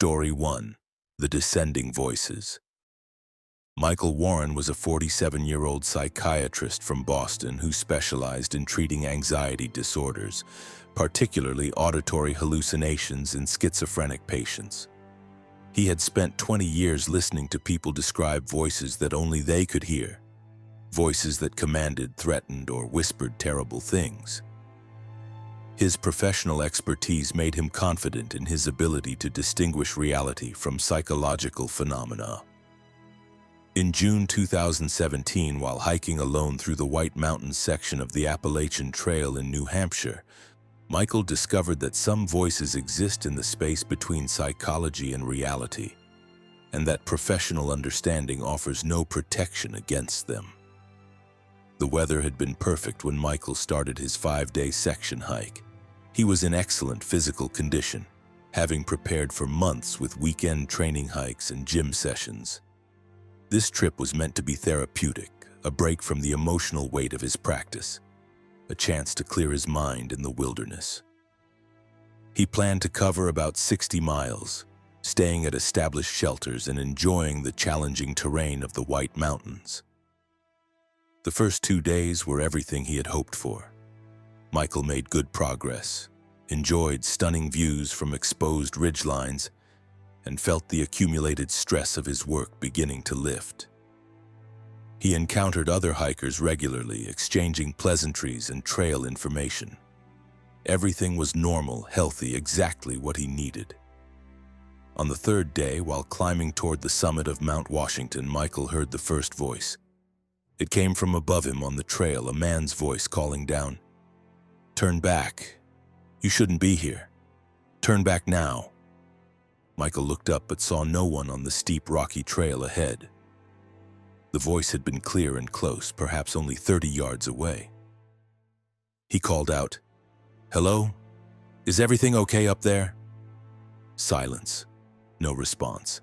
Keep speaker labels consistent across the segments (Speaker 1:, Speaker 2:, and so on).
Speaker 1: Story 1. The Descending Voices. Michael Warren was a 47-year-old psychiatrist from Boston who specialized in treating anxiety disorders, particularly auditory hallucinations in schizophrenic patients. He had spent 20 years listening to people describe voices that only they could hear, voices that commanded, threatened, or whispered terrible things. His professional expertise made him confident in his ability to distinguish reality from psychological phenomena. In June 2017, while hiking alone through the White Mountains section of the Appalachian Trail in New Hampshire, Michael discovered that some voices exist in the space between psychology and reality, and that professional understanding offers no protection against them. The weather had been perfect when Michael started his 5-day section hike. He was in excellent physical condition, having prepared for months with weekend training hikes and gym sessions. This trip was meant to be therapeutic, a break from the emotional weight of his practice, a chance to clear his mind in the wilderness. He planned to cover about 60 miles, staying at established shelters and enjoying the challenging terrain of the White Mountains. The first 2 days were everything he had hoped for. Michael made good progress, enjoyed stunning views from exposed ridgelines, and felt the accumulated stress of his work beginning to lift. He encountered other hikers regularly, exchanging pleasantries and trail information. Everything was normal, healthy, exactly what he needed. On the 3rd day, while climbing toward the summit of Mount Washington, Michael heard the first voice. It came from above him on the trail, a man's voice calling down, "Turn back. You shouldn't be here. Turn back now." Michael looked up but saw no one on the steep, rocky trail ahead. The voice had been clear and close, perhaps only 30 yards away. He called out, "Hello? Is everything okay up there?" Silence. No response.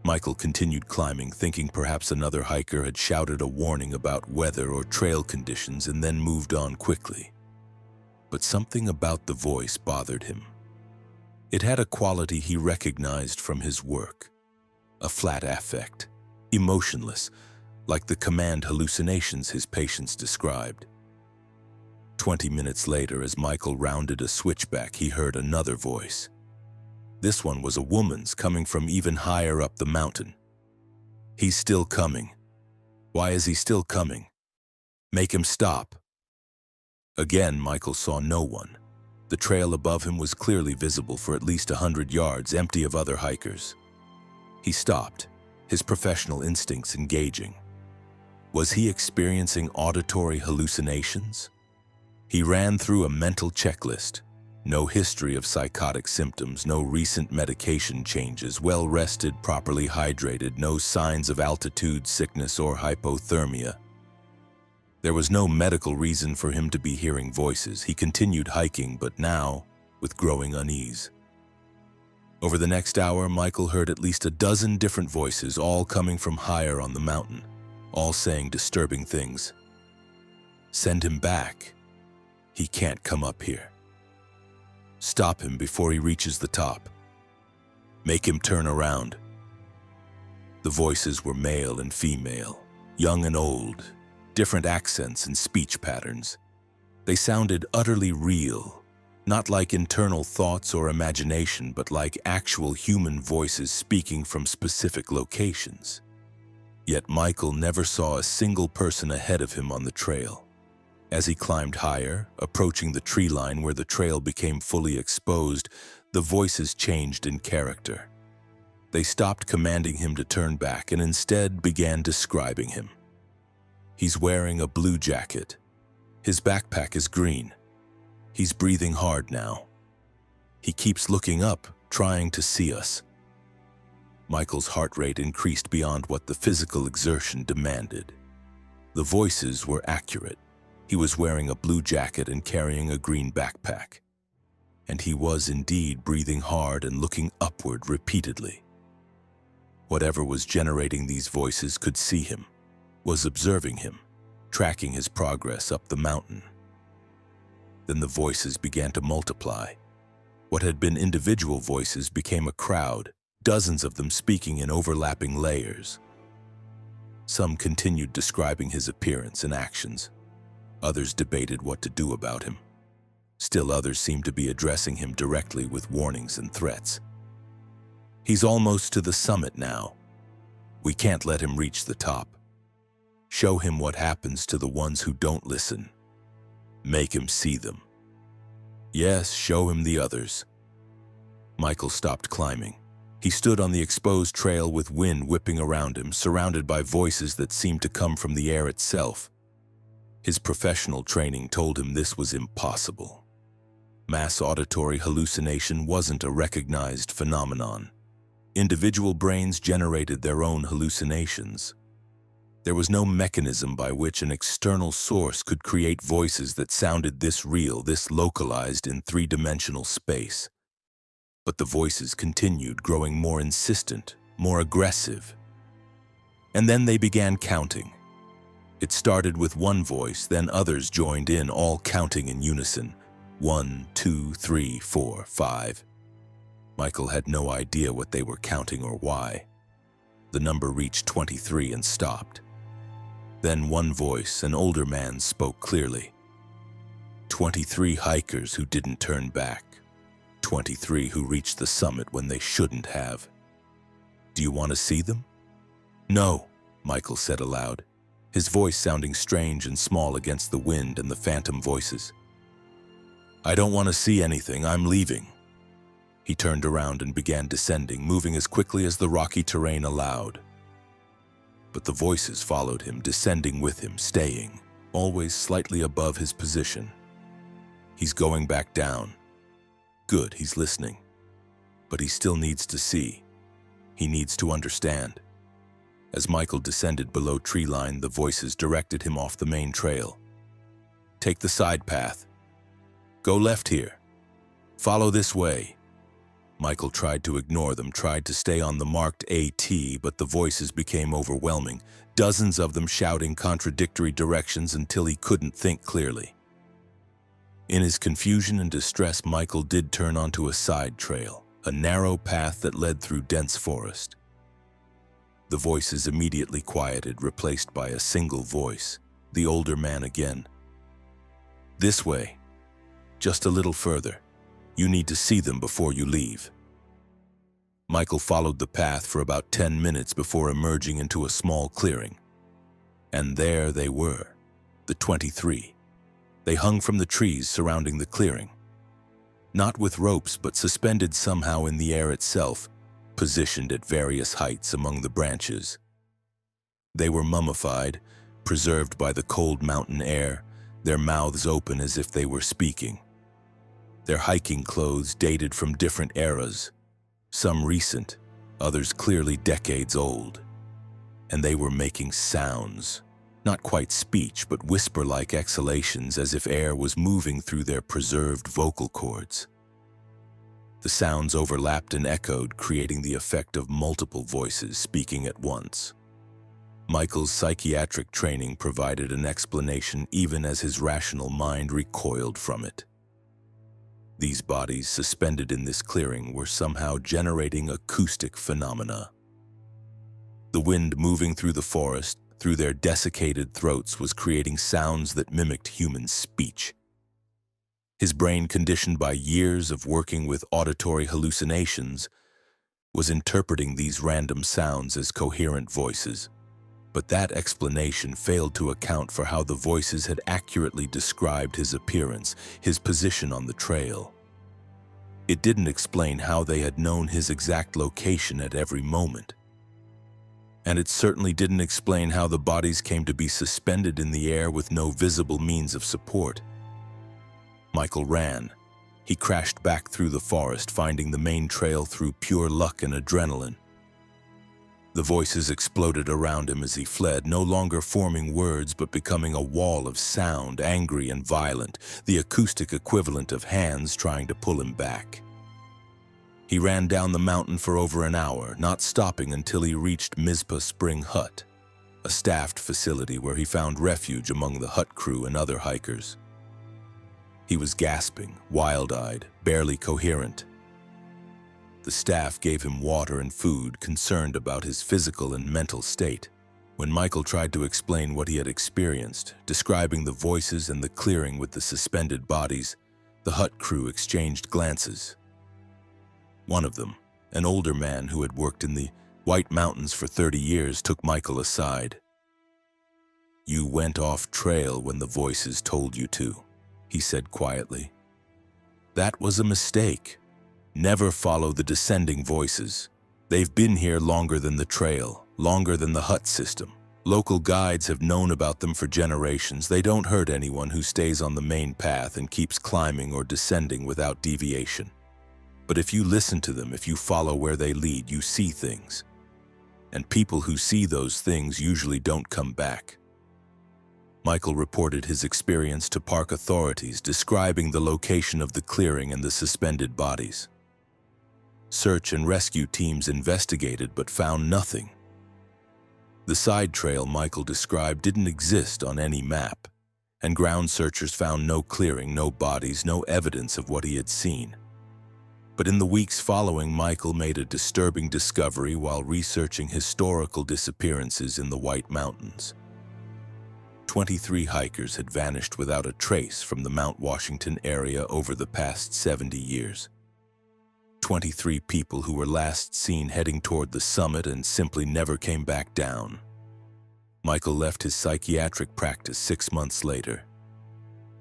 Speaker 1: Michael continued climbing, thinking perhaps another hiker had shouted a warning about weather or trail conditions and then moved on quickly. But something about the voice bothered him. It had a quality he recognized from his work, a flat affect, emotionless, like the command hallucinations his patients described. 20 minutes later, as Michael rounded a switchback, he heard another voice. This one was a woman's, coming from even higher up the mountain. "He's still coming. Why is he still coming? Make him stop." Again, Michael saw no one. The trail above him was clearly visible for at least 100 yards, empty of other hikers. He stopped, his professional instincts engaging. Was he experiencing auditory hallucinations? He ran through a mental checklist. No history of psychotic symptoms, no recent medication changes, well-rested, properly hydrated, no signs of altitude sickness or hypothermia. There was no medical reason for him to be hearing voices. He continued hiking, but now with growing unease. Over the next hour, Michael heard at least a dozen different voices, all coming from higher on the mountain, all saying disturbing things. "Send him back. He can't come up here. Stop him before he reaches the top. Make him turn around." The voices were male and female, young and old, different accents and speech patterns. They sounded utterly real, not like internal thoughts or imagination, but like actual human voices speaking from specific locations. Yet Michael never saw a single person ahead of him on the trail. As he climbed higher, approaching the tree line where the trail became fully exposed, the voices changed in character. They stopped commanding him to turn back and instead began describing him. "He's wearing a blue jacket. His backpack is green. He's breathing hard now. He keeps looking up, trying to see us." Michael's heart rate increased beyond what the physical exertion demanded. The voices were accurate. He was wearing a blue jacket and carrying a green backpack. And he was indeed breathing hard and looking upward repeatedly. Whatever was generating these voices could see him, was observing him, tracking his progress up the mountain. Then the voices began to multiply. What had been individual voices became a crowd, dozens of them speaking in overlapping layers. Some continued describing his appearance and actions. Others debated what to do about him. Still others seemed to be addressing him directly with warnings and threats. He's almost to the summit now. We can't let him reach the top. Show him what happens to the ones who don't listen. Make him see them. Yes, show him the others. Michael stopped climbing. He stood on the exposed trail with wind whipping around him, surrounded by voices that seemed to come from the air itself. His professional training told him this was impossible. Mass auditory hallucination wasn't a recognized phenomenon. Individual brains generated their own hallucinations. There was no mechanism by which an external source could create voices that sounded this real, this localized in three-dimensional space. But the voices continued, growing more insistent, more aggressive. And then they began counting. It started with one voice, then others joined in, all counting in unison. 1, 2, 3, 4, 5. Michael had no idea what they were counting or why. The number reached 23 and stopped. Then one voice, an older man, spoke clearly. 23 hikers who didn't turn back. 23 who reached the summit when they shouldn't have. Do you want to see them? No, Michael said aloud, his voice sounding strange and small against the wind and the phantom voices. I don't want to see anything, I'm leaving. He turned around and began descending, moving as quickly as the rocky terrain allowed. But the voices followed him, descending with him, staying, always slightly above his position. He's going back down. Good, he's listening. But he still needs to see. He needs to understand. As Michael descended below tree line, the voices directed him off the main trail. Take the side path. Go left here. Follow this way. Michael tried to ignore them, tried to stay on the marked AT, but the voices became overwhelming, dozens of them shouting contradictory directions until he couldn't think clearly. In his confusion and distress, Michael did turn onto a side trail, a narrow path that led through dense forest. The voices immediately quieted, replaced by a single voice, the older man again. This way. Just a little further. You need to see them before you leave. Michael followed the path for about 10 minutes before emerging into a small clearing. And there they were, the 23. They hung from the trees surrounding the clearing. Not with ropes, but suspended somehow in the air itself, positioned at various heights among the branches. They were mummified, preserved by the cold mountain air, their mouths open as if they were speaking. Their hiking clothes dated from different eras, some recent, others clearly decades old. And they were making sounds, not quite speech, but whisper-like exhalations as if air was moving through their preserved vocal cords. The sounds overlapped and echoed, creating the effect of multiple voices speaking at once. Michael's psychiatric training provided an explanation even as his rational mind recoiled from it. These bodies suspended in this clearing were somehow generating acoustic phenomena. The wind moving through the forest, through their desiccated throats, was creating sounds that mimicked human speech. His brain, conditioned by years of working with auditory hallucinations, was interpreting these random sounds as coherent voices. But that explanation failed to account for how the voices had accurately described his appearance, his position on the trail. It didn't explain how they had known his exact location at every moment. And it certainly didn't explain how the bodies came to be suspended in the air with no visible means of support. Michael ran. He crashed back through the forest, finding the main trail through pure luck and adrenaline. The voices exploded around him as he fled, no longer forming words but becoming a wall of sound, angry and violent, the acoustic equivalent of hands trying to pull him back. He ran down the mountain for over an hour, not stopping until he reached Mizpah Spring Hut, a staffed facility where he found refuge among the hut crew and other hikers. He was gasping, wild-eyed, barely coherent. The staff gave him water and food, concerned about his physical and mental state. When Michael tried to explain what he had experienced, describing the voices and the clearing with the suspended bodies, the hut crew exchanged glances. One of them, an older man who had worked in the White Mountains for 30 years, took Michael aside. "You went off trail when the voices told you to," he said quietly. "That was a mistake. Never follow the descending voices. They've been here longer than the trail, longer than the hut system. Local guides have known about them for generations. They don't hurt anyone who stays on the main path and keeps climbing or descending without deviation. But if you listen to them, if you follow where they lead, you see things. And people who see those things usually don't come back." Michael reported his experience to park authorities, describing the location of the clearing and the suspended bodies. Search and rescue teams investigated but found nothing. The side trail Michael described didn't exist on any map, and ground searchers found no clearing, no bodies, no evidence of what he had seen. But in the weeks following, Michael made a disturbing discovery while researching historical disappearances in the White Mountains. 23 hikers had vanished without a trace from the Mount Washington area over the past 70 years. 23 people who were last seen heading toward the summit and simply never came back down. Michael left his psychiatric practice 6 months later.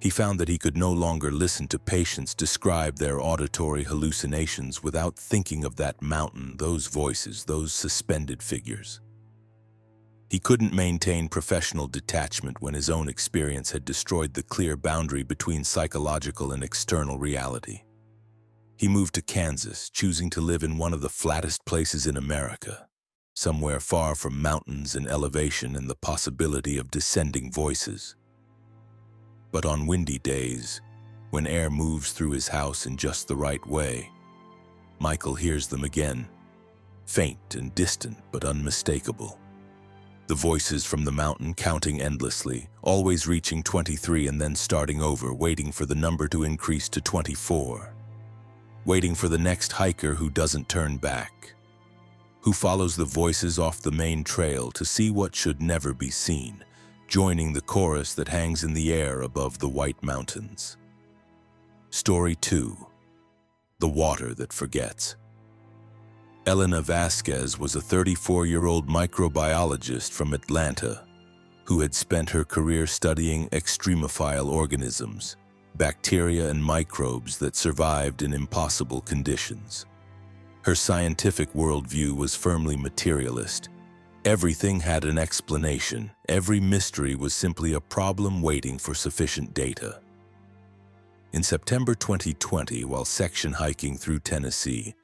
Speaker 1: He found that he could no longer listen to patients describe their auditory hallucinations without thinking of that mountain, those voices, those suspended figures. He couldn't maintain professional detachment when his own experience had destroyed the clear boundary between psychological and external reality. He moved to Kansas, choosing to live in one of the flattest places in America, somewhere far from mountains and elevation and the possibility of descending voices. But on windy days, when air moves through his house in just the right way, Michael hears them again, faint and distant but unmistakable. The voices from the mountain counting endlessly, always reaching 23 and then starting over, waiting for the number to increase to 24. Waiting for the next hiker who doesn't turn back, who follows the voices off the main trail to see what should never be seen, joining the chorus that hangs in the air above the White Mountains. Story 2. The Water That Forgets. Elena Vasquez was a 34-year-old microbiologist from Atlanta who had spent her career studying extremophile organisms, bacteria and microbes that survived in impossible conditions. Her scientific worldview was firmly materialist. Everything had an explanation. Every mystery was simply a problem waiting for sufficient data. In September 2020, while section hiking through Tennessee,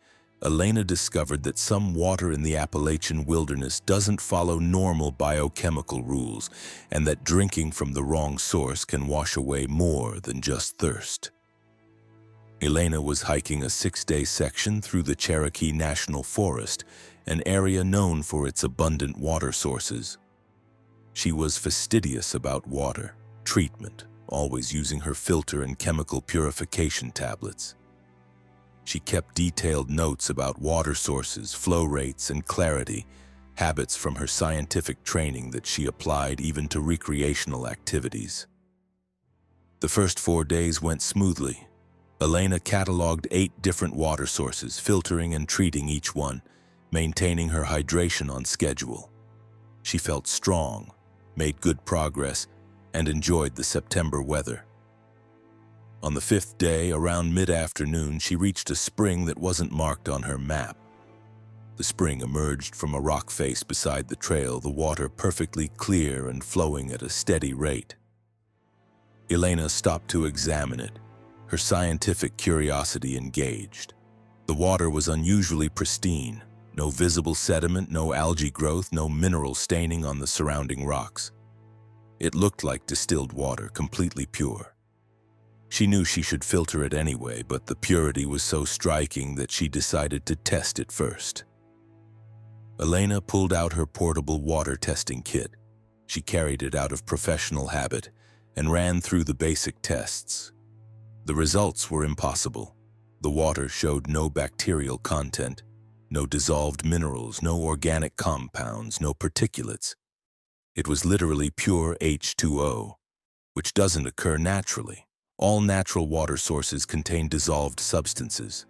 Speaker 1: Elena discovered that some water in the Appalachian wilderness doesn't follow normal biochemical rules, and that drinking from the wrong source can wash away more than just thirst. Elena was hiking a 6-day section through the Cherokee National Forest, an area known for its abundant water sources. She was fastidious about water treatment, always using her filter and chemical purification tablets. She kept detailed notes about water sources, flow rates, and clarity, habits from her scientific training that she applied even to recreational activities. The first 4 days went smoothly. Elena cataloged 8 different water sources, filtering and treating each one, maintaining her hydration on schedule. She felt strong, made good progress, and enjoyed the September weather. On the 5th day, around mid-afternoon, she reached a spring that wasn't marked on her map. The spring emerged from a rock face beside the trail, the water perfectly clear and flowing at a steady rate. Elena stopped to examine it, her scientific curiosity engaged. The water was unusually pristine, no visible sediment, no algae growth, no mineral staining on the surrounding rocks. It looked like distilled water, completely pure. She knew she should filter it anyway, but the purity was so striking that she decided to test it first. Elena pulled out her portable water testing kit. She carried it out of professional habit and ran through the basic tests. The results were impossible. The water showed no bacterial content, no dissolved minerals, no organic compounds, no particulates. It was literally pure H2O, which doesn't occur naturally. All natural water sources contain dissolved substances.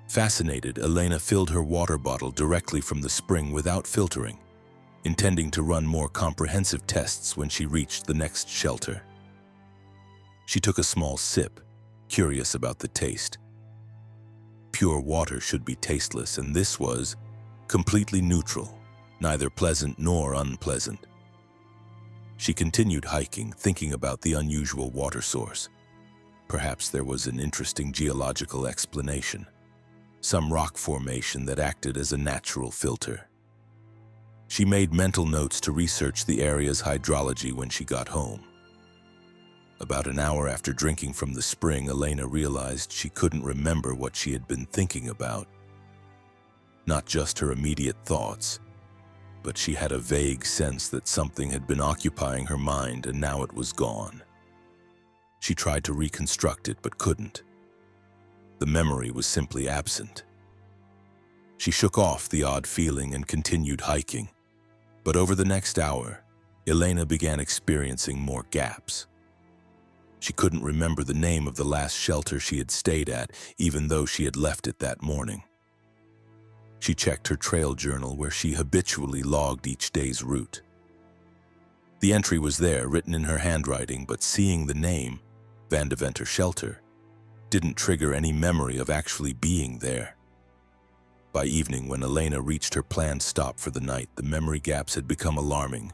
Speaker 1: Fascinated, Elena filled her water bottle directly from the spring without filtering, intending to run more comprehensive tests when she reached the next shelter. She took a small sip, curious about the taste. Pure water should be tasteless, and this was completely neutral, neither pleasant nor unpleasant. She continued hiking, thinking about the unusual water source. Perhaps there was an interesting geological explanation, some rock formation that acted as a natural filter. She made mental notes to research the area's hydrology when she got home. About an hour after drinking from the spring, Elena realized she couldn't remember what she had been thinking about. Not just her immediate thoughts, but she had a vague sense that something had been occupying her mind and now it was gone. She tried to reconstruct it but couldn't. The memory was simply absent. She shook off the odd feeling and continued hiking. But over the next hour, Elena began experiencing more gaps. She couldn't remember the name of the last shelter she had stayed at, even though she had left it that morning. She checked her trail journal where she habitually logged each day's route. The entry was there, written in her handwriting, but seeing the name, Van Deventer Shelter, didn't trigger any memory of actually being there. By evening, when Elena reached her planned stop for the night, the memory gaps had become alarming.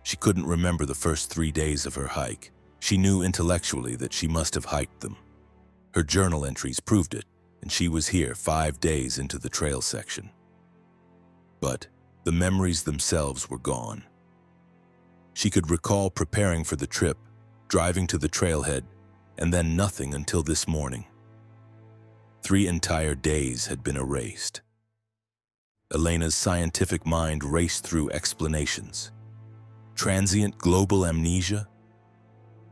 Speaker 1: She couldn't remember the first 3 days of her hike. She knew intellectually that she must have hiked them. Her journal entries proved it, and she was here 5 days into the trail section. But the memories themselves were gone. She could recall preparing for the trip, driving to the trailhead, and then nothing until this morning. 3 entire days had been erased. Elena's scientific mind raced through explanations. Transient global amnesia?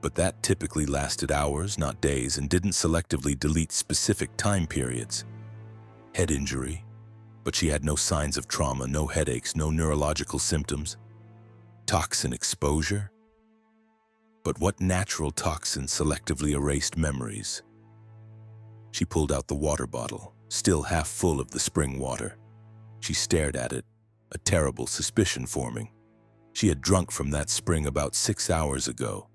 Speaker 1: But that typically lasted hours, not days, and didn't selectively delete specific time periods. Head injury, but she had no signs of trauma, no headaches, no neurological symptoms. Toxin exposure? But what natural toxin selectively erased memories? She pulled out the water bottle, still half full of the spring water. She stared at it, a terrible suspicion forming. She had drunk from that spring about 6 hours ago.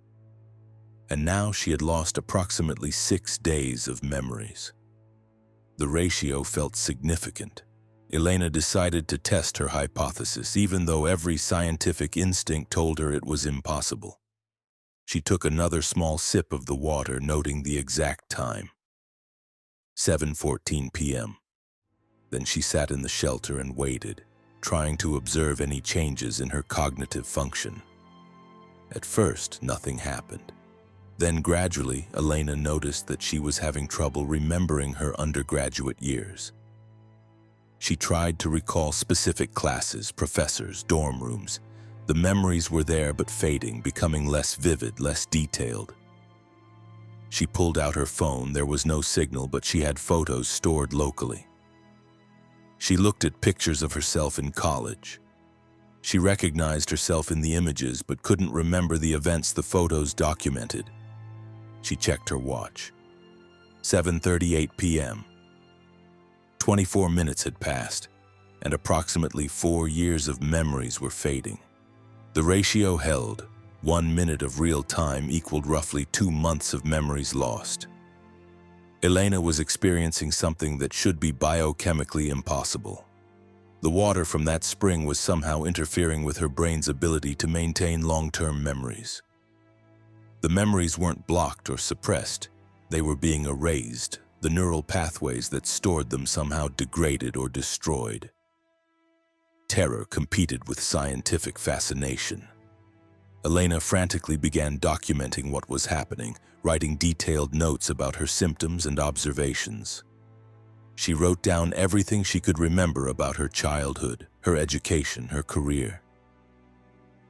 Speaker 1: And now she had lost approximately 6 days of memories. The ratio felt significant. Elena decided to test her hypothesis, even though every scientific instinct told her it was impossible. She took another small sip of the water, noting the exact time. 7:14 p.m. Then she sat in the shelter and waited, trying to observe any changes in her cognitive function. At first, nothing happened. Then gradually, Elena noticed that she was having trouble remembering her undergraduate years. She tried to recall specific classes, professors, dorm rooms. The memories were there but fading, becoming less vivid, less detailed. She pulled out her phone. There was no signal, but she had photos stored locally. She looked at pictures of herself in college. She recognized herself in the images but couldn't remember the events the photos documented. She checked her watch. 7:38 p.m. 24 minutes had passed, and approximately 4 years of memories were fading. The ratio held. 1 minute of real time equaled roughly 2 months of memories lost. Elena was experiencing something that should be biochemically impossible. The water from that spring was somehow interfering with her brain's ability to maintain long-term memories. The memories weren't blocked or suppressed. They were being erased. The neural pathways that stored them somehow degraded or destroyed. Terror competed with scientific fascination. Elena frantically began documenting what was happening, writing detailed notes about her symptoms and observations. She wrote down everything she could remember about her childhood, her education, her career.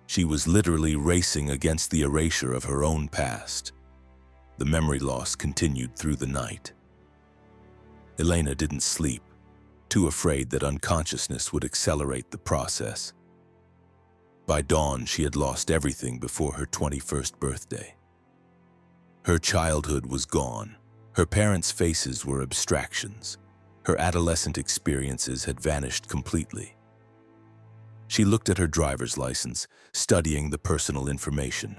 Speaker 1: She was literally racing against the erasure of her own past. The memory loss continued through the night. Elena didn't sleep, too afraid that unconsciousness would accelerate the process. By dawn, she had lost everything before her 21st birthday. Her childhood was gone. Her parents' faces were abstractions. Her adolescent experiences had vanished completely. She looked at her driver's license, studying the personal information.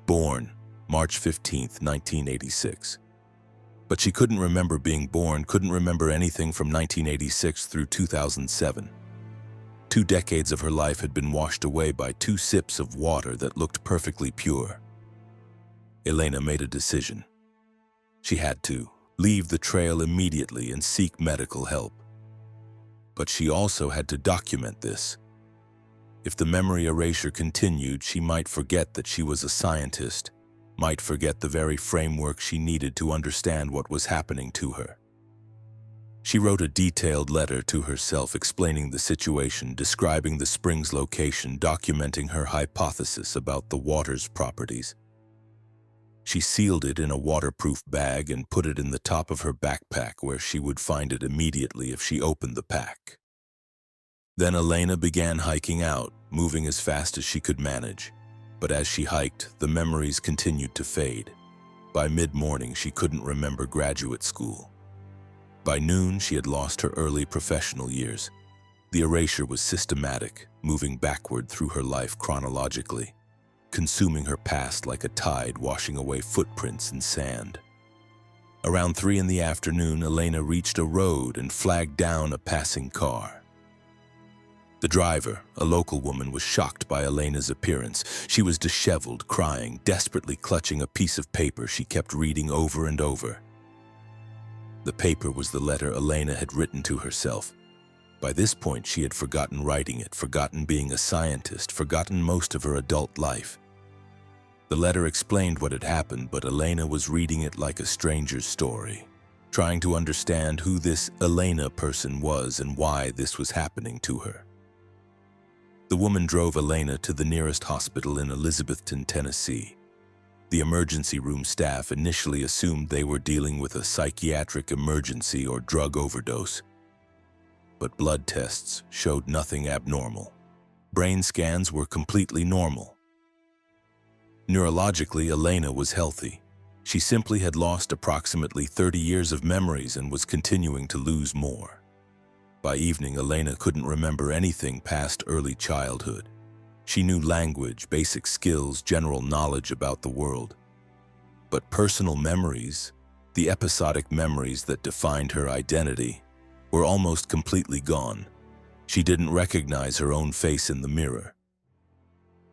Speaker 1: Born March 15, 1986. But she couldn't remember being born, couldn't remember anything from 1986 through 2007. 2 decades of her life had been washed away by 2 sips of water that looked perfectly pure. Elena made a decision. She had to leave the trail immediately and seek medical help. But she also had to document this. If the memory erasure continued, she might forget that she was a scientist, might forget the very framework she needed to understand what was happening to her. She wrote a detailed letter to herself explaining the situation, describing the spring's location, documenting her hypothesis about the water's properties. She sealed it in a waterproof bag and put it in the top of her backpack where she would find it immediately if she opened the pack. Then Elena began hiking out, moving as fast as she could manage. But as she hiked, the memories continued to fade. By mid-morning, she couldn't remember graduate school. By noon, she had lost her early professional years. The erasure was systematic, moving backward through her life chronologically, consuming her past like a tide washing away footprints in sand. Around 3 in the afternoon, Elena reached a road and flagged down a passing car. The driver, a local woman, was shocked by Elena's appearance. She was disheveled, crying, desperately clutching a piece of paper she kept reading over and over. The paper was the letter Elena had written to herself. By this point, she had forgotten writing it, forgotten being a scientist, forgotten most of her adult life. The letter explained what had happened, but Elena was reading it like a stranger's story, trying to understand who this Elena person was and why this was happening to her. The woman drove Elena to the nearest hospital in Elizabethton, Tennessee. The emergency room staff initially assumed they were dealing with a psychiatric emergency or drug overdose. But blood tests showed nothing abnormal. Brain scans were completely normal. Neurologically, Elena was healthy. She simply had lost approximately 30 years of memories and was continuing to lose more. By evening, Elena couldn't remember anything past early childhood. She knew language, basic skills, general knowledge about the world. But personal memories, the episodic memories that defined her identity, were almost completely gone. She didn't recognize her own face in the mirror.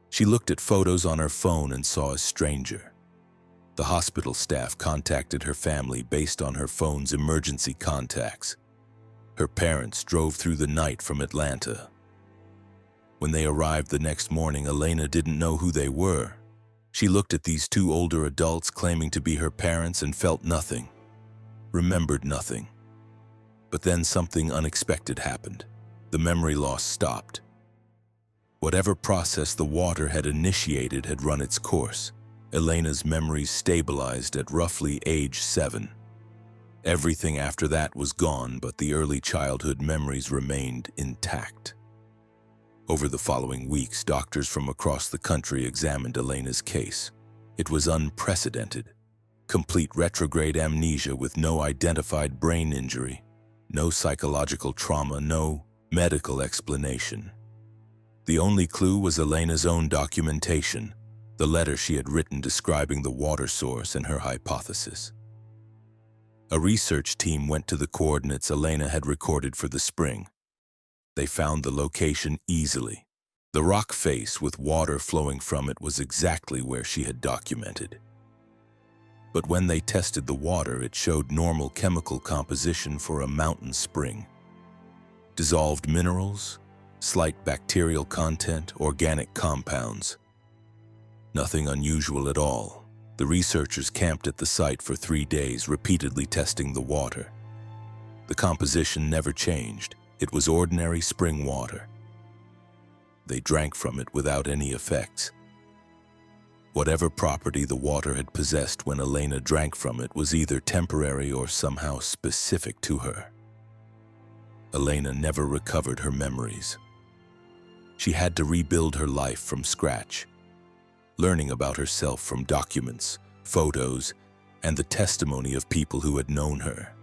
Speaker 1: She looked at photos on her phone and saw a stranger. The hospital staff contacted her family based on her phone's emergency contacts. Her parents drove through the night from Atlanta. When they arrived the next morning, Elena didn't know who they were. She looked at these 2 older adults claiming to be her parents and felt nothing, remembered nothing. But then something unexpected happened. The memory loss stopped. Whatever process the water had initiated had run its course. Elena's memories stabilized at roughly age 7. Everything after that was gone, but the early childhood memories remained intact. Over the following weeks, doctors from across the country examined Elena's case. It was unprecedented. Complete retrograde amnesia with no identified brain injury, no psychological trauma, no medical explanation. The only clue was Elena's own documentation, the letter she had written describing the water source and her hypothesis. A research team went to the coordinates Elena had recorded for the spring. They found the location easily. The rock face with water flowing from it was exactly where she had documented. But when they tested the water, it showed normal chemical composition for a mountain spring. Dissolved minerals, slight bacterial content, organic compounds. Nothing unusual at all. The researchers camped at the site for 3 days, repeatedly testing the water. The composition never changed. It was ordinary spring water. They drank from it without any effects. Whatever property the water had possessed when Elena drank from it was either temporary or somehow specific to her. Elena never recovered her memories. She had to rebuild her life from scratch, learning about herself from documents, photos, and the testimony of people who had known her.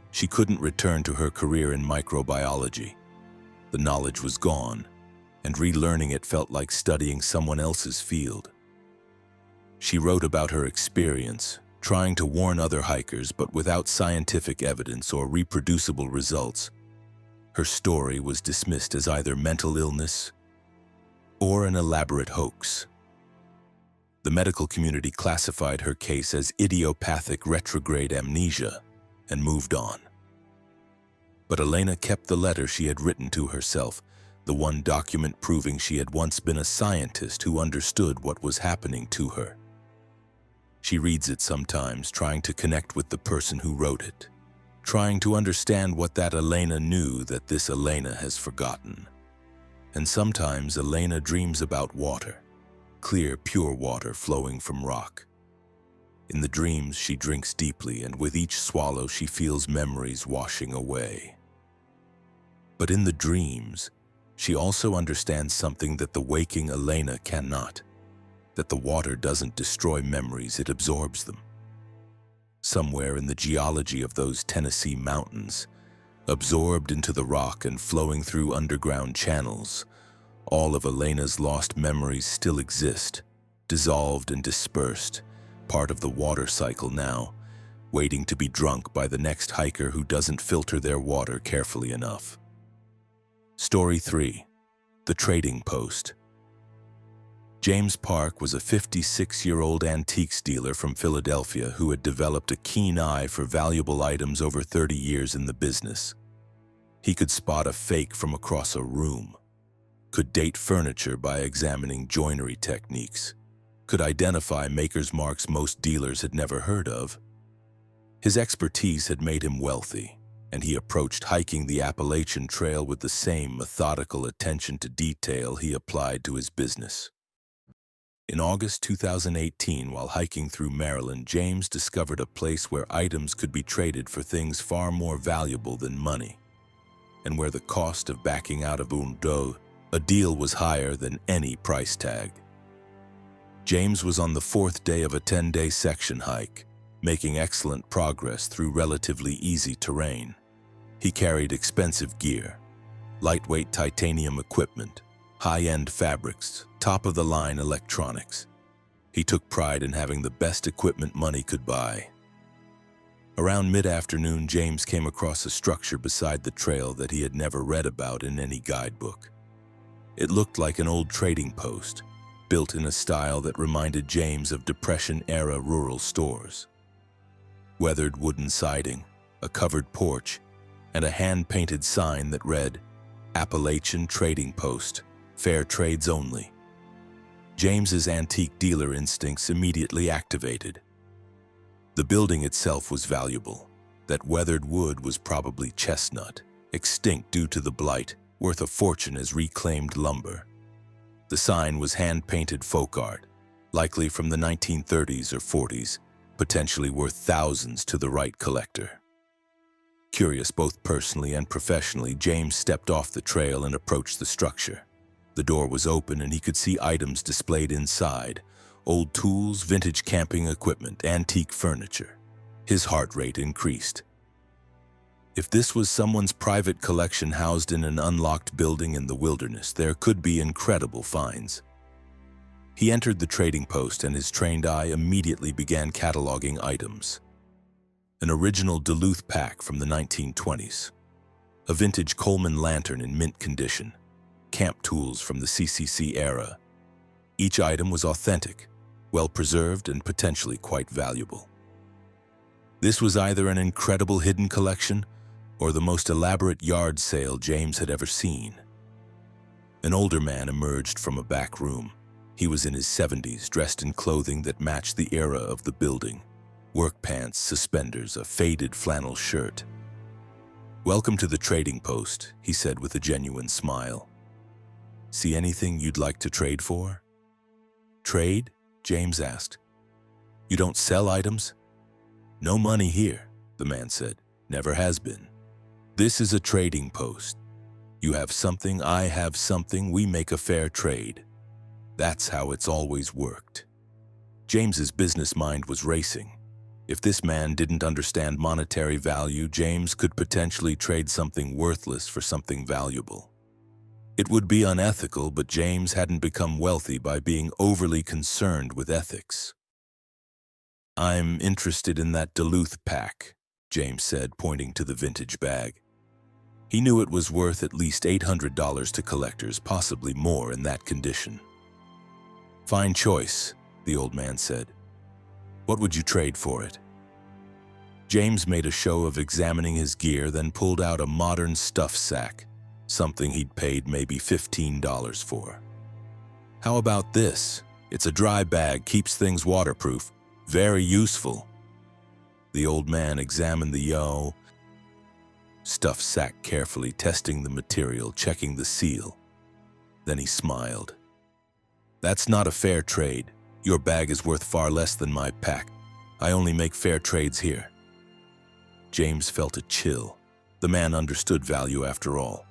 Speaker 1: She couldn't return to her career in microbiology. The knowledge was gone, and relearning it felt like studying someone else's field. She wrote about her experience, trying to warn other hikers, but without scientific evidence or reproducible results. Her story was dismissed as either mental illness or an elaborate hoax. The medical community classified her case as idiopathic retrograde amnesia and moved on. But Elena kept the letter she had written to herself, the one document proving she had once been a scientist who understood what was happening to her. She reads it sometimes, trying to connect with the person who wrote it, trying to understand what that Elena knew that this Elena has forgotten. And sometimes Elena dreams about water, clear, pure water flowing from rock. In the dreams, she drinks deeply, and with each swallow, she feels memories washing away. But in the dreams, she also understands something that the waking Elena cannot, that the water doesn't destroy memories, it absorbs them. Somewhere in the geology of those Tennessee mountains, absorbed into the rock and flowing through underground channels, all of Elena's lost memories still exist, dissolved and dispersed, part of the water cycle now, waiting to be drunk by the next hiker who doesn't filter their water carefully enough. Story 3. The Trading Post. James Park was a 56-year-old antiques dealer from Philadelphia who had developed a keen eye for valuable items over 30 years in the business. He could spot a fake from across a room, could date furniture by examining joinery techniques, could identify maker's marks most dealers had never heard of. His expertise had made him wealthy, and he approached hiking the Appalachian Trail with the same methodical attention to detail he applied to his business. In August 2018, while hiking through Maryland, James discovered a place where items could be traded for things far more valuable than money, and where the cost of backing out of a deal was higher than any price tag. James was on the 4th day of a 10-day section hike, making excellent progress through relatively easy terrain. He carried expensive gear, lightweight titanium equipment, high-end fabrics, top-of-the-line electronics. He took pride in having the best equipment money could buy. Around mid-afternoon, James came across a structure beside the trail that he had never read about in any guidebook. It looked like an old trading post, built in a style that reminded James of Depression-era rural stores. Weathered wooden siding, a covered porch, and a hand-painted sign that read, "Appalachian Trading Post, Fair Trades Only." James's antique dealer instincts immediately activated. The building itself was valuable. That weathered wood was probably chestnut, extinct due to the blight, worth a fortune as reclaimed lumber. The sign was hand-painted folk art, likely from the 1930s or 40s, potentially worth thousands to the right collector. Curious both personally and professionally, James stepped off the trail and approached the structure. The door was open and he could see items displayed inside: old tools, vintage camping equipment, antique furniture. His heart rate increased. If this was someone's private collection housed in an unlocked building in the wilderness, there could be incredible finds. He entered the trading post and his trained eye immediately began cataloging items. An original Duluth pack from the 1920s, a vintage Coleman lantern in mint condition, camp tools from the CCC era. Each item was authentic, well-preserved, and potentially quite valuable. This was either an incredible hidden collection or the most elaborate yard sale James had ever seen. An older man emerged from a back room. He was in his 70s, dressed in clothing that matched the era of the building: work pants, suspenders, a faded flannel shirt. "Welcome to the trading post," he said with a genuine smile. "See anything you'd like to trade for?" Trade? James asked. You don't sell items? No money here, the man said. Never has been. This is a trading post. You have something, I have something, we make a fair trade. That's how it's always worked. James's business mind was racing. If this man didn't understand monetary value, James could potentially trade something worthless for something valuable. It would be unethical, but James hadn't become wealthy by being overly concerned with ethics. I'm interested in that Duluth pack, James said, pointing to the vintage bag. He knew it was worth at least $800 to collectors, possibly more in that condition. Fine choice, the old man said. What would you trade for it? James made a show of examining his gear, then pulled out a modern stuff sack, something he'd paid maybe $15 for. How about this? It's a dry bag, keeps things waterproof, very useful. The old man examined the stuff sack carefully, testing the material, checking the seal. Then he smiled. That's not a fair trade. Your bag is worth far less than my pack. I only make fair trades here. James felt a chill. The man understood value after all.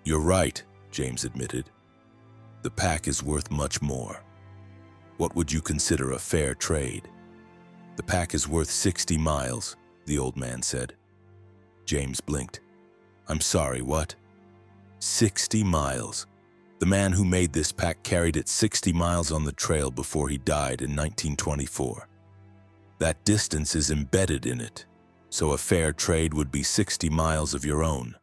Speaker 1: You're right, James admitted. The pack is worth much more. What would you consider a fair trade? The pack is worth 60 miles, the old man said. James blinked. I'm sorry, what? 60 miles. The man who made this pack carried it 60 miles on the trail before he died in 1924. That distance is embedded in it, so a fair trade would be 60 miles of your own.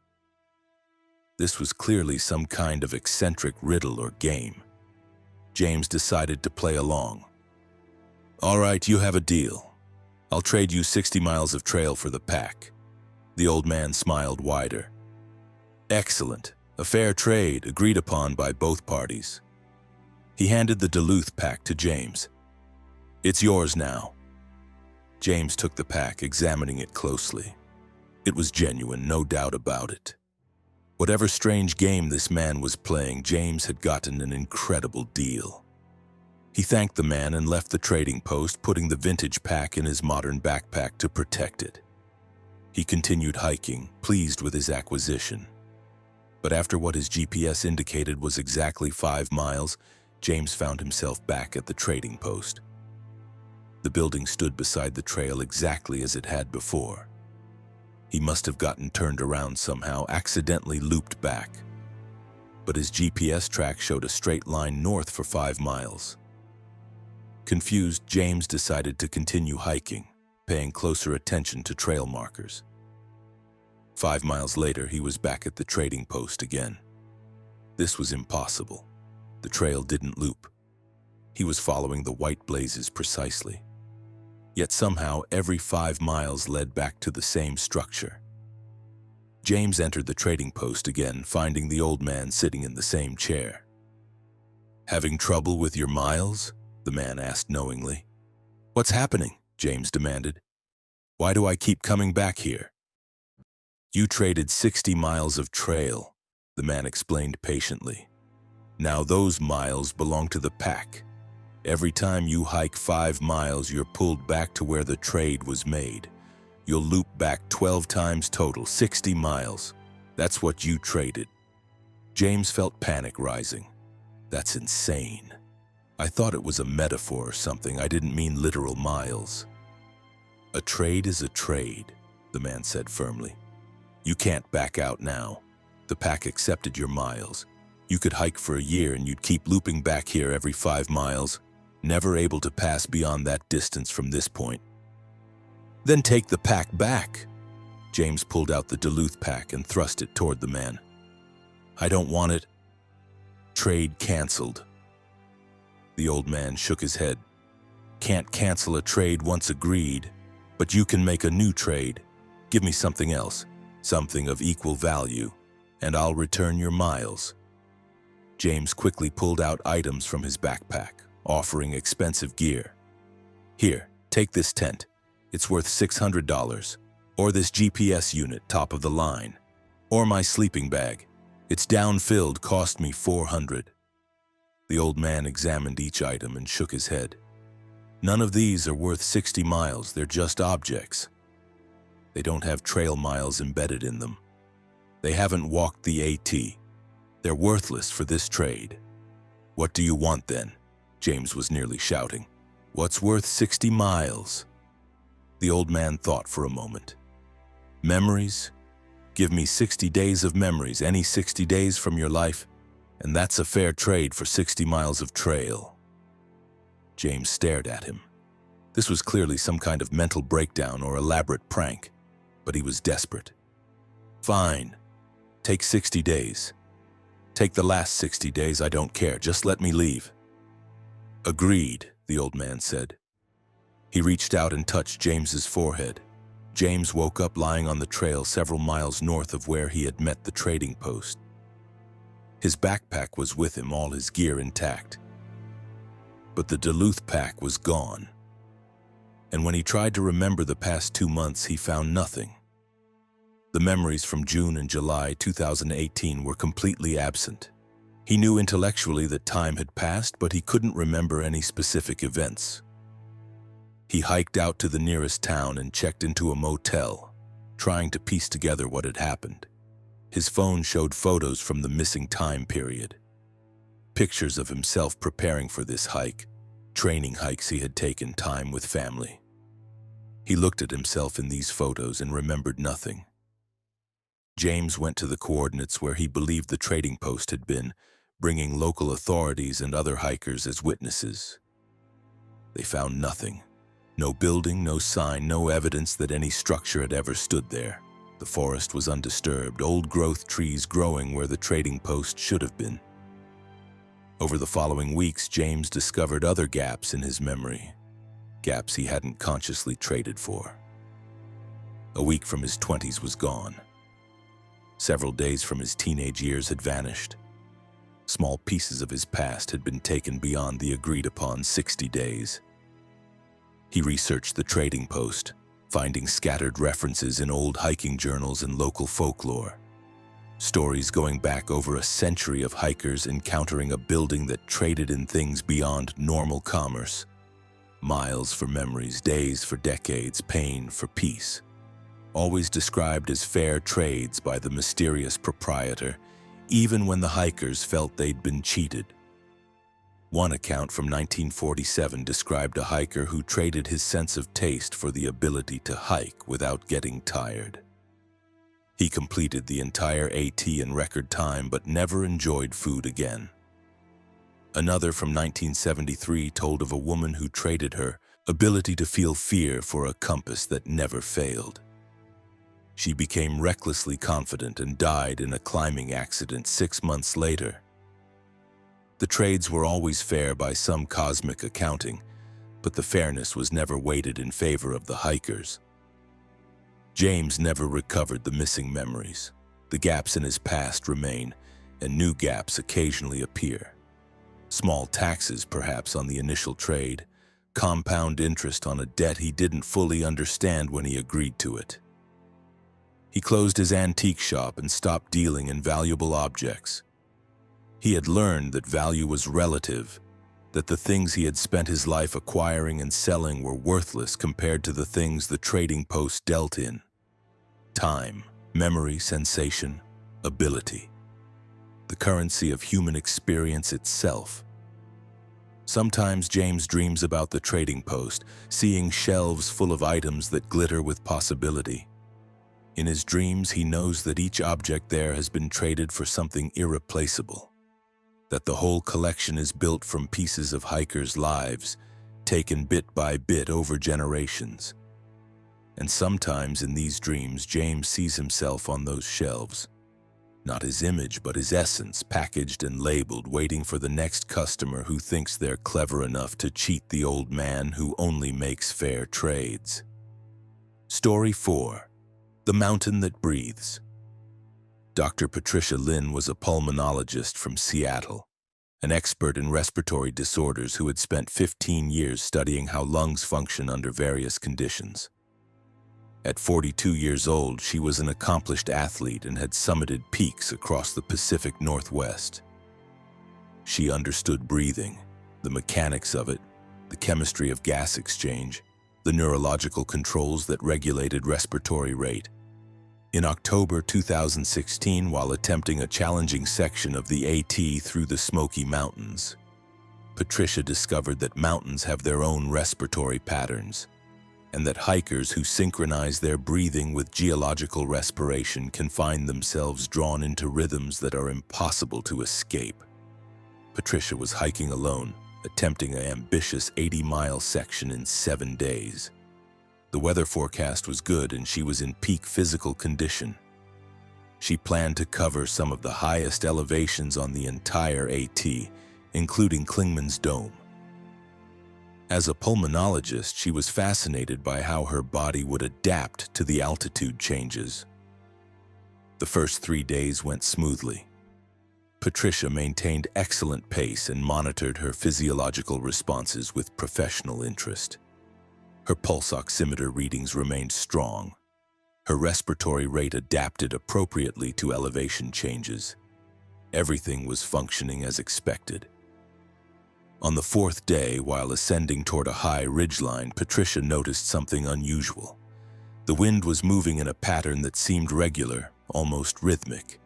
Speaker 1: This was clearly some kind of eccentric riddle or game. James decided to play along. All right, you have a deal. I'll trade you 60 miles of trail for the pack. The old man smiled wider. Excellent. A fair trade agreed upon by both parties. He handed the Duluth pack to James. It's yours now. James took the pack, examining it closely. It was genuine, no doubt about it. Whatever strange game this man was playing, James had gotten an incredible deal. He thanked the man and left the trading post, putting the vintage pack in his modern backpack to protect it. He continued hiking, pleased with his acquisition. But after what his GPS indicated was exactly 5 miles, James found himself back at the trading post. The building stood beside the trail exactly as it had before. He must have gotten turned around somehow, accidentally looped back. But his GPS track showed a straight line north for 5 miles. Confused, James decided to continue hiking, paying closer attention to trail markers. 5 miles later, he was back at the trading post again. This was impossible. The trail didn't loop. He was following the white blazes precisely. Yet somehow, every 5 miles led back to the same structure. James entered the trading post again, finding the old man sitting in the same chair. Having trouble with your miles? The man asked knowingly. What's happening? James demanded. Why do I keep coming back here? You traded 60 miles of trail, the man explained patiently. Now those miles belong to the pack. Every time you hike 5 miles, you're pulled back to where the trade was made. You'll loop back 12 times total, 60 miles. That's what you traded. James felt panic rising. That's insane. I thought it was a metaphor or something. I didn't mean literal miles. A trade is a trade, the man said firmly. You can't back out now. The pack accepted your miles. You could hike for a year and you'd keep looping back here every 5 miles, never able to pass beyond that distance from this point. Then take the pack back. James pulled out the Duluth pack and thrust it toward the man. I don't want it. Trade canceled. The old man shook his head. Can't cancel a trade once agreed, but you can make a new trade. Give me something else, something of equal value, and I'll return your miles. James quickly pulled out items from his backpack, offering expensive gear. Here, take this tent. It's worth $600. Or this GPS unit, top of the line. Or my sleeping bag. It's down-filled, cost me $400. The The old man examined each item and shook his head. None of these are worth 60 miles, they're just objects. They don't have trail miles embedded in them. They haven't walked the AT. They're worthless for this trade. What do you want then? James was nearly shouting. What's worth 60 miles? The old man thought for a moment. Memories? Give me 60 days of memories, any 60 days from your life, and that's a fair trade for 60 miles of trail. James stared at him. This was clearly some kind of mental breakdown or elaborate prank, but he was desperate. Fine. Take 60 days. Take the last 60 days, I don't care. Just let me leave. Agreed, the old man said. He reached out and touched James's forehead. James woke up lying on the trail several miles north of where he had met the trading post. His backpack was with him, all his gear intact. But the Duluth pack was gone. And when he tried to remember the past 2 months, he found nothing. The memories from June and July 2018 were completely absent. He knew intellectually that time had passed, but he couldn't remember any specific events. He hiked out to the nearest town and checked into a motel, trying to piece together what had happened. His phone showed photos from the missing time period. Pictures of himself preparing for this hike, training hikes he had taken, time with family. He looked at himself in these photos and remembered nothing. James went to the coordinates where he believed the trading post had been, bringing local authorities and other hikers as witnesses. They found nothing. No building, no sign, no evidence that any structure had ever stood there. The forest was undisturbed, old-growth trees growing where the trading post should have been. Over the following weeks, James discovered other gaps in his memory, gaps he hadn't consciously traded for. A week from his 20s was gone. Several days from his teenage years had vanished. Small pieces of his past had been taken beyond the agreed-upon 60 days. He researched the trading post, finding scattered references in old hiking journals and local folklore. Stories going back over a century of hikers encountering a building that traded in things beyond normal commerce. Miles for memories, days for decades, pain for peace. Always described as fair trades by the mysterious proprietor, even when the hikers felt they'd been cheated. One account from 1947 described a hiker who traded his sense of taste for the ability to hike without getting tired. He completed the entire AT in record time but never enjoyed food again. Another from 1973 told of a woman who traded her ability to feel fear for a compass that never failed. She became recklessly confident and died in a climbing accident 6 months later. The trades were always fair by some cosmic accounting, but the fairness was never weighted in favor of the hikers. James never recovered the missing memories. The gaps in his past remain, and new gaps occasionally appear. Small taxes, perhaps, on the initial trade, compound interest on a debt he didn't fully understand when he agreed to it. He closed his antique shop and stopped dealing in valuable objects. He had learned that value was relative, that the things he had spent his life acquiring and selling were worthless compared to the things the trading post dealt in. Time, memory, sensation, ability. The currency of human experience itself. Sometimes James dreams about the trading post, seeing shelves full of items that glitter with possibility. In his dreams, he knows that each object there has been traded for something irreplaceable. That the whole collection is built from pieces of hikers' lives, taken bit by bit over generations. And sometimes in these dreams, James sees himself on those shelves. Not his image, but his essence, packaged and labeled, waiting for the next customer who thinks they're clever enough to cheat the old man who only makes fair trades. Story 4. The Mountain That Breathes. Dr. Patricia Lin was a pulmonologist from Seattle, an expert in respiratory disorders who had spent 15 years studying how lungs function under various conditions. At 42 years old, she was an accomplished athlete and had summited peaks across the Pacific Northwest. She understood breathing, the mechanics of it, the chemistry of gas exchange, the neurological controls that regulated respiratory rate. In October 2016, while attempting a challenging section of the AT through the Smoky Mountains, Patricia discovered that mountains have their own respiratory patterns, and that hikers who synchronize their breathing with geological respiration can find themselves drawn into rhythms that are impossible to escape. Patricia was hiking alone, attempting an ambitious 80-mile section in 7 days. The weather forecast was good and she was in peak physical condition. She planned to cover some of the highest elevations on the entire AT, including Clingman's Dome. As a pulmonologist, she was fascinated by how her body would adapt to the altitude changes. The first 3 days went smoothly. Patricia maintained excellent pace and monitored her physiological responses with professional interest. Her pulse oximeter readings remained strong. Her respiratory rate adapted appropriately to elevation changes. Everything was functioning as expected. On the 4th day, while ascending toward a high ridgeline, Patricia noticed something unusual. The wind was moving in a pattern that seemed regular, almost rhythmic.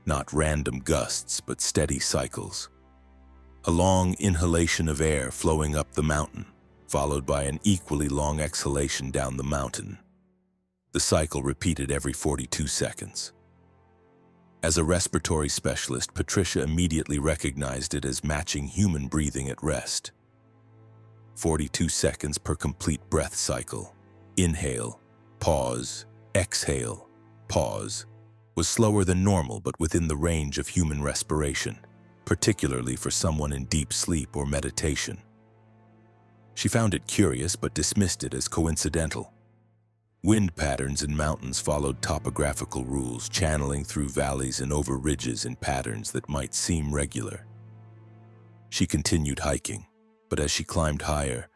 Speaker 1: Not random gusts, but steady cycles. A long inhalation of air flowing up the mountain, followed by an equally long exhalation down the mountain. The cycle repeated every 42 seconds. As a respiratory specialist, Patricia immediately recognized it as matching human breathing at rest. 42 seconds per complete breath cycle. Inhale, pause, exhale, pause, was slower than normal but within the range of human respiration, particularly for someone in deep sleep or meditation. She found it curious but dismissed it as coincidental. Wind patterns in mountains followed topographical rules, channeling through valleys and over ridges in patterns that might seem regular. She continued hiking, but as she climbed higher,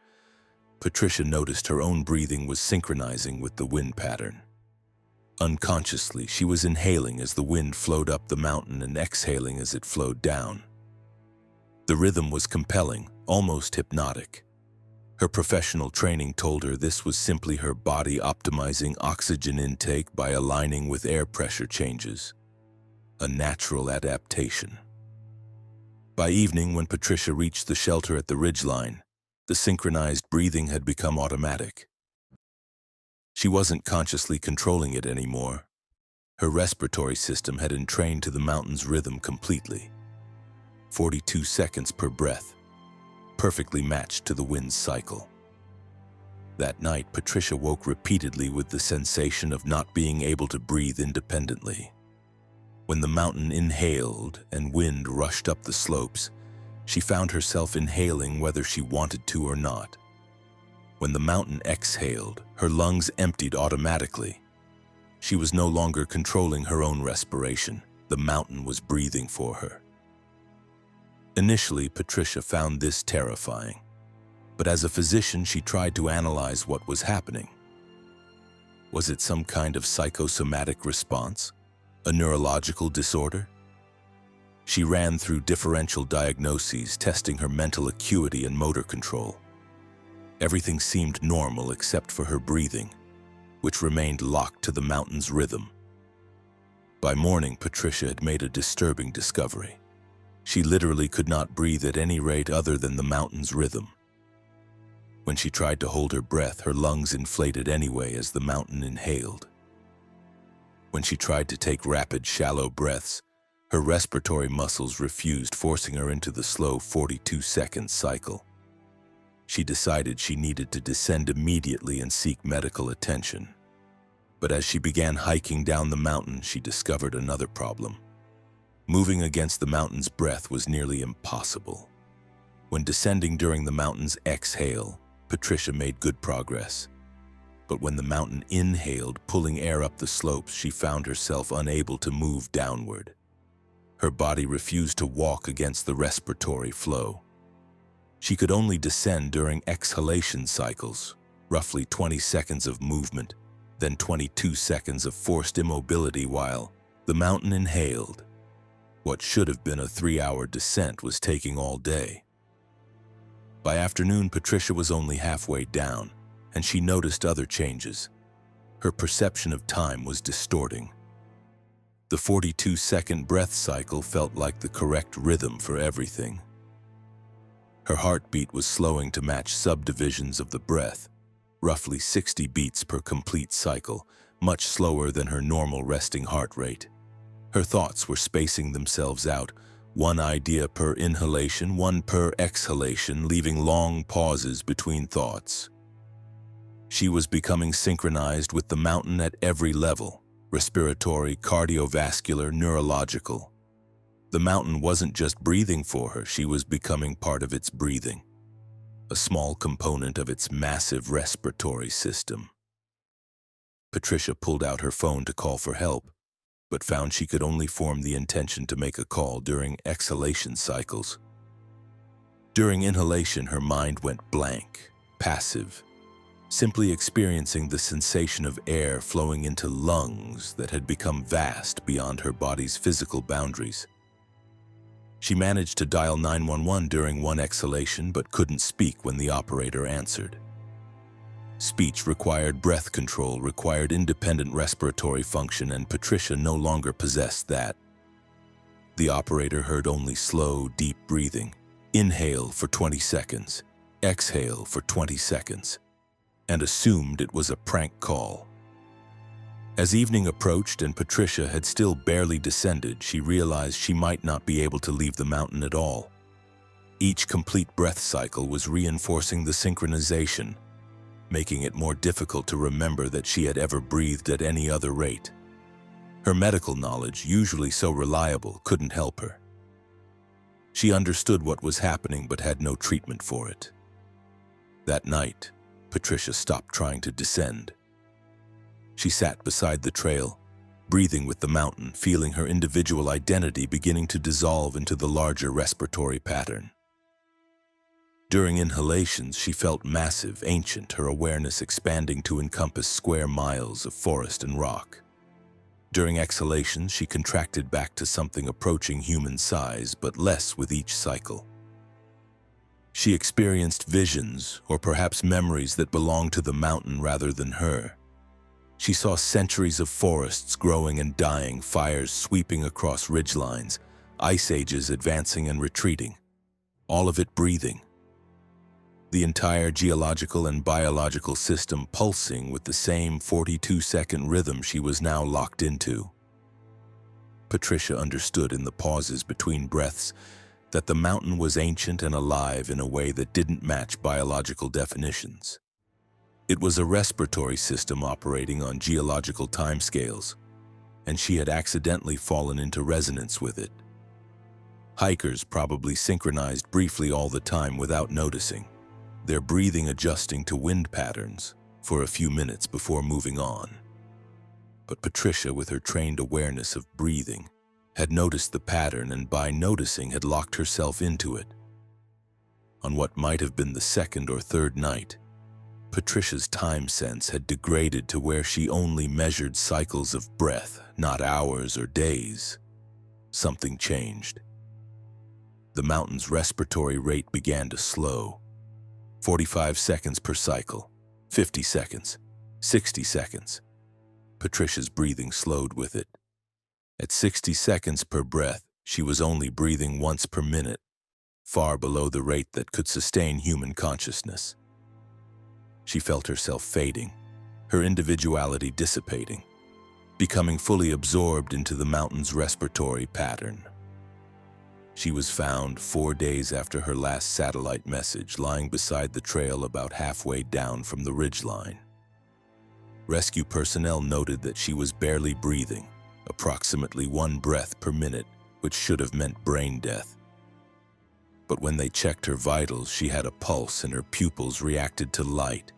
Speaker 1: Patricia noticed her own breathing was synchronizing with the wind pattern. Unconsciously, she was inhaling as the wind flowed up the mountain and exhaling as it flowed down. The rhythm was compelling, almost hypnotic. Her professional training told her this was simply her body optimizing oxygen intake by aligning with air pressure changes. A natural adaptation. By evening, when Patricia reached the shelter at the ridgeline, the synchronized breathing had become automatic. She wasn't consciously controlling it anymore. Her respiratory system had entrained to the mountain's rhythm completely. 42 seconds per breath, perfectly matched to the wind's cycle. That night, Patricia woke repeatedly with the sensation of not being able to breathe independently. When the mountain inhaled and wind rushed up the slopes, she found herself inhaling whether she wanted to or not. When the mountain exhaled, her lungs emptied automatically. She was no longer controlling her own respiration. The mountain was breathing for her. Initially, Patricia found this terrifying, but as a physician, she tried to analyze what was happening. Was it some kind of psychosomatic response? A neurological disorder? She ran through differential diagnoses, testing her mental acuity and motor control. Everything seemed normal except for her breathing, which remained locked to the mountain's rhythm. By morning, Patricia had made a disturbing discovery. She literally could not breathe at any rate other than the mountain's rhythm. When she tried to hold her breath, her lungs inflated anyway as the mountain inhaled. When she tried to take rapid, shallow breaths, her respiratory muscles refused, forcing her into the slow 42-second cycle. She decided she needed to descend immediately and seek medical attention. But as she began hiking down the mountain, she discovered another problem. Moving against the mountain's breath was nearly impossible. When descending during the mountain's exhale, Patricia made good progress. But when the mountain inhaled, pulling air up the slopes, she found herself unable to move downward. Her body refused to walk against the respiratory flow. She could only descend during exhalation cycles, roughly 20 seconds of movement, then 22 seconds of forced immobility while the mountain inhaled. What should have been a 3-hour descent was taking all day. By afternoon, Patricia was only halfway down, and she noticed other changes. Her perception of time was distorting. The 42-second breath cycle felt like the correct rhythm for everything. Her heartbeat was slowing to match subdivisions of the breath, roughly 60 beats per complete cycle, much slower than her normal resting heart rate. Her thoughts were spacing themselves out, one idea per inhalation, one per exhalation, leaving long pauses between thoughts. She was becoming synchronized with the mountain at every level: respiratory, cardiovascular, neurological. The mountain wasn't just breathing for her, she was becoming part of its breathing, a small component of its massive respiratory system. Patricia pulled out her phone to call for help, but found she could only form the intention to make a call during exhalation cycles. During inhalation, her mind went blank, passive, simply experiencing the sensation of air flowing into lungs that had become vast beyond her body's physical boundaries. She managed to dial 911 during one exhalation, but couldn't speak when the operator answered. Speech required breath control, required independent respiratory function, and Patricia no longer possessed that. The operator heard only slow, deep breathing. Inhale for 20 seconds, exhale for 20 seconds, and assumed it was a prank call. As evening approached and Patricia had still barely descended, she realized she might not be able to leave the mountain at all. Each complete breath cycle was reinforcing the synchronization, making it more difficult to remember that she had ever breathed at any other rate. Her medical knowledge, usually so reliable, couldn't help her. She understood what was happening but had no treatment for it. That night, Patricia stopped trying to descend. She sat beside the trail, breathing with the mountain, feeling her individual identity beginning to dissolve into the larger respiratory pattern. During inhalations, she felt massive, ancient, her awareness expanding to encompass square miles of forest and rock. During exhalations, she contracted back to something approaching human size, but less with each cycle. She experienced visions, or perhaps memories that belonged to the mountain rather than her. She saw centuries of forests growing and dying, fires sweeping across ridgelines, ice ages advancing and retreating, all of it breathing. The entire geological and biological system pulsing with the same 42-second rhythm she was now locked into. Patricia understood in the pauses between breaths that the mountain was ancient and alive in a way that didn't match biological definitions. It was a respiratory system operating on geological timescales, and she had accidentally fallen into resonance with it. Hikers probably synchronized briefly all the time without noticing, their breathing adjusting to wind patterns for a few minutes before moving on. But Patricia, with her trained awareness of breathing, had noticed the pattern and by noticing had locked herself into it. On what might have been the second or third night, Patricia's time sense had degraded to where she only measured cycles of breath, not hours or days. Something changed. The mountain's respiratory rate began to slow. 45 seconds per cycle, 50 seconds, 60 seconds. Patricia's breathing slowed with it. At 60 seconds per breath, she was only breathing once per minute, far below the rate that could sustain human consciousness. She felt herself fading, her individuality dissipating, becoming fully absorbed into the mountain's respiratory pattern. She was found 4 days after her last satellite message, lying beside the trail about halfway down from the ridgeline. Rescue personnel noted that she was barely breathing, approximately 1 breath per minute, which should have meant brain death. But when they checked her vitals, she had a pulse and her pupils reacted to light.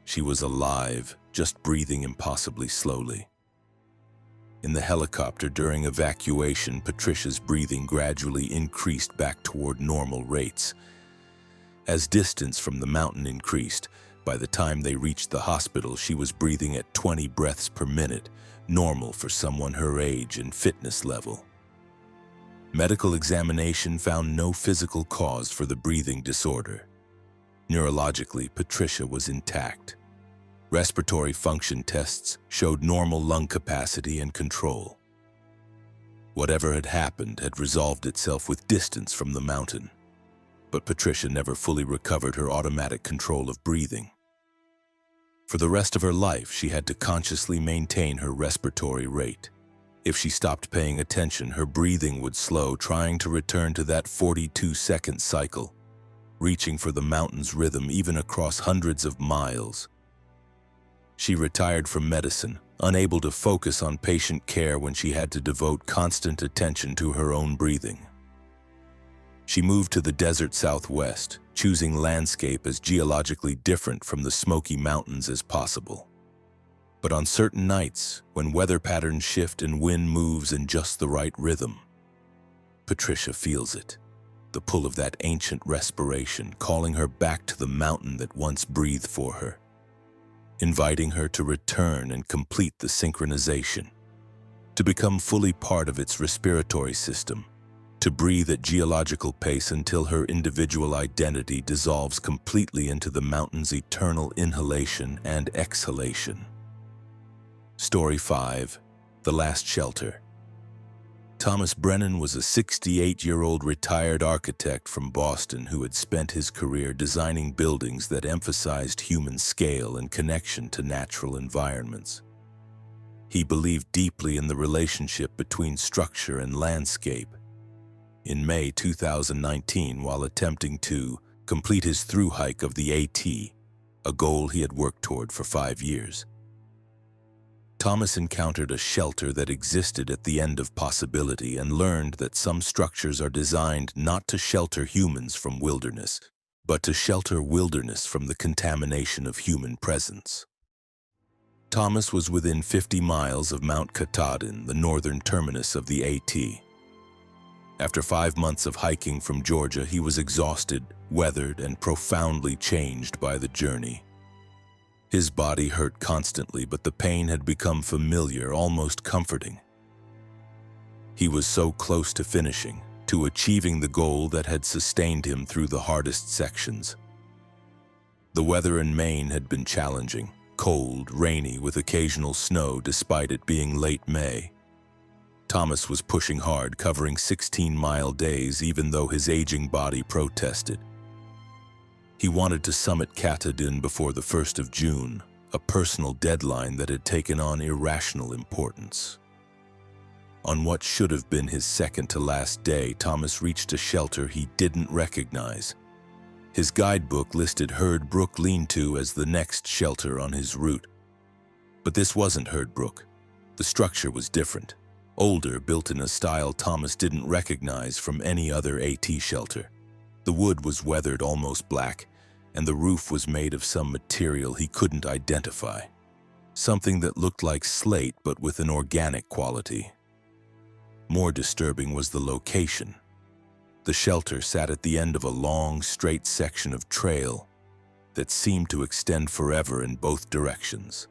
Speaker 1: She was alive, just breathing impossibly slowly. In the helicopter during evacuation, Patricia's breathing gradually increased back toward normal rates. As distance from the mountain increased, by the time they reached the hospital, she was breathing at 20 breaths per minute, normal for someone her age and fitness level. Medical examination found no physical cause for the breathing disorder. Neurologically, Patricia was intact. Respiratory function tests showed normal lung capacity and control. Whatever had happened had resolved itself with distance from the mountain, but Patricia never fully recovered her automatic control of breathing. For the rest of her life, she had to consciously maintain her respiratory rate. If she stopped paying attention, her breathing would slow, trying to return to that 42-second cycle, reaching for the mountain's rhythm even across hundreds of miles. She retired from medicine, unable to focus on patient care when she had to devote constant attention to her own breathing. She moved to the desert Southwest, choosing landscape as geologically different from the Smoky Mountains as possible. But on certain nights, when weather patterns shift and wind moves in just the right rhythm, Patricia feels it, the pull of that ancient respiration calling her back to the mountain that once breathed for her, inviting her to return and complete the synchronization, to become fully part of its respiratory system, to breathe at geological pace until her individual identity dissolves completely into the mountain's eternal inhalation and exhalation. Story 5. The Last Shelter. Thomas Brennan was a 68-year-old retired architect from Boston who had spent his career designing buildings that emphasized human scale and connection to natural environments. He believed deeply in the relationship between structure and landscape. In May 2019, while attempting to complete his through hike of the AT, a goal he had worked toward for 5 years, Thomas encountered a shelter that existed at the end of possibility and learned that some structures are designed not to shelter humans from wilderness, but to shelter wilderness from the contamination of human presence. Thomas was within 50 miles of Mount Katahdin, the northern terminus of the AT. After 5 months of hiking from Georgia, he was exhausted, weathered, and profoundly changed by the journey. His body hurt constantly, but the pain had become familiar, almost comforting. He was so close to finishing, to achieving the goal that had sustained him through the hardest sections. The weather in Maine had been challenging, cold, rainy, with occasional snow despite it being late May. Thomas was pushing hard, covering 16-mile days even though his aging body protested. He wanted to summit Katahdin before the 1st of June, a personal deadline that had taken on irrational importance. On what should have been his second-to-last day, Thomas reached a shelter he didn't recognize. His guidebook listed Herd Brook Lean-To as the next shelter on his route. But this wasn't Herd Brook. The structure was different. Older, built in a style Thomas didn't recognize from any other AT shelter. The wood was weathered almost black, and the roof was made of some material he couldn't identify. Something that looked like slate but with an organic quality. More disturbing was the location. The shelter sat at the end of a long, straight section of trail that seemed to extend forever in both directions.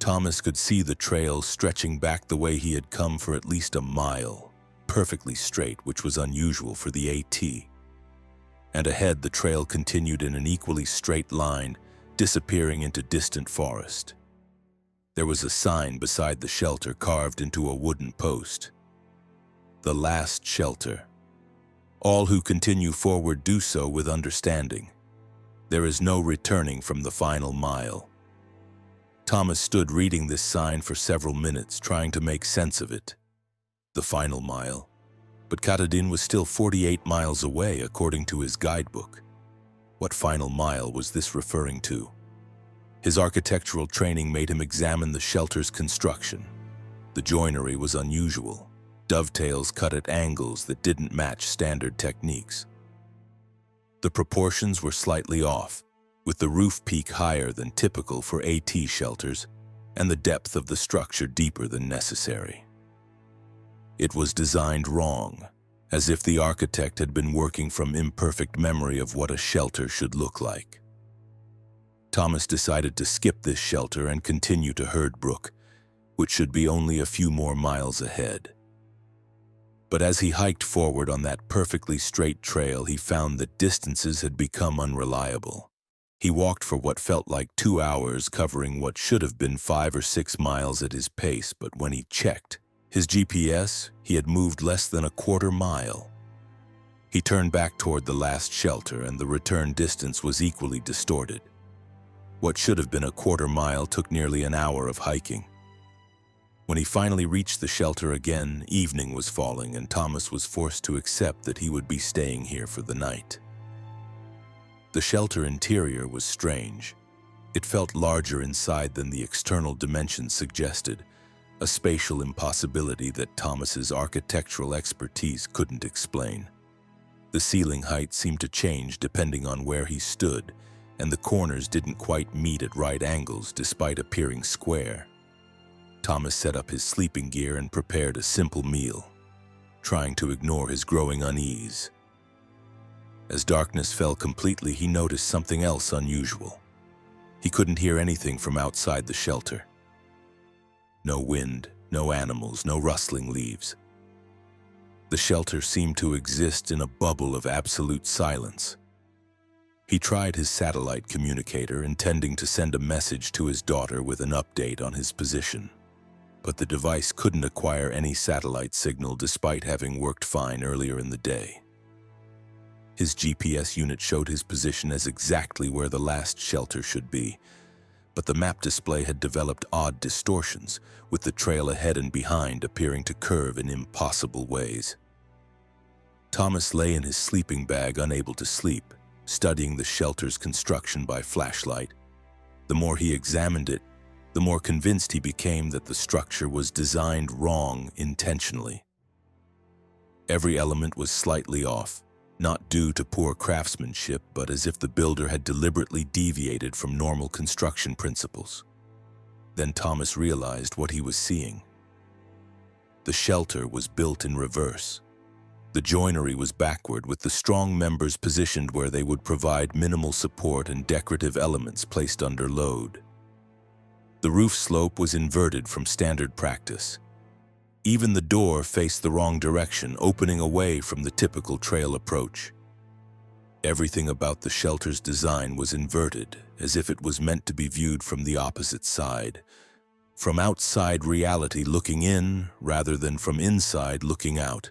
Speaker 1: Thomas could see the trail stretching back the way he had come for at least a mile, perfectly straight, which was unusual for the AT. And ahead, the trail continued in an equally straight line, disappearing into distant forest. There was a sign beside the shelter carved into a wooden post. The Last Shelter. All who continue forward do so with understanding. There is no returning from the final mile. Thomas stood reading this sign for several minutes, trying to make sense of it. The final mile. But Katahdin was still 48 miles away, according to his guidebook. What final mile was this referring to? His architectural training made him examine the shelter's construction. The joinery was unusual. Dovetails cut at angles that didn't match standard techniques. The proportions were slightly off, with the roof peak higher than typical for AT shelters and the depth of the structure deeper than necessary. It was designed wrong, as if the architect had been working from imperfect memory of what a shelter should look like. Thomas decided to skip this shelter and continue to Herd Brook, which should be only a few more miles ahead. But as he hiked forward on that perfectly straight trail, he found that distances had become unreliable. He walked for what felt like 2 hours, covering what should have been 5 or 6 miles at his pace, but when he checked his GPS, he had moved less than a quarter mile. He turned back toward the last shelter, and the return distance was equally distorted. What should have been a quarter mile took nearly an hour of hiking. When he finally reached the shelter again, evening was falling, and Thomas was forced to accept that he would be staying here for the night. The shelter interior was strange. It felt larger inside than the external dimensions suggested, a spatial impossibility that Thomas's architectural expertise couldn't explain. The ceiling height seemed to change depending on where he stood, and the corners didn't quite meet at right angles despite appearing square. Thomas set up his sleeping gear and prepared a simple meal, trying to ignore his growing unease. As darkness fell completely, he noticed something else unusual. He couldn't hear anything from outside the shelter. No wind, no animals, no rustling leaves. The shelter seemed to exist in a bubble of absolute silence. He tried his satellite communicator, intending to send a message to his daughter with an update on his position. But the device couldn't acquire any satellite signal despite having worked fine earlier in the day. His GPS unit showed his position as exactly where the last shelter should be, but the map display had developed odd distortions, with the trail ahead and behind appearing to curve in impossible ways. Thomas lay in his sleeping bag, unable to sleep, studying the shelter's construction by flashlight. The more he examined it, the more convinced he became that the structure was designed wrong intentionally. Every element was slightly off, not due to poor craftsmanship, but as if the builder had deliberately deviated from normal construction principles. Then Thomas realized what he was seeing. The shelter was built in reverse. The joinery was backward, with the strong members positioned where they would provide minimal support and decorative elements placed under load. The roof slope was inverted from standard practice. Even the door faced the wrong direction, opening away from the typical trail approach. Everything about the shelter's design was inverted, as if it was meant to be viewed from the opposite side, from outside reality looking in rather than from inside looking out.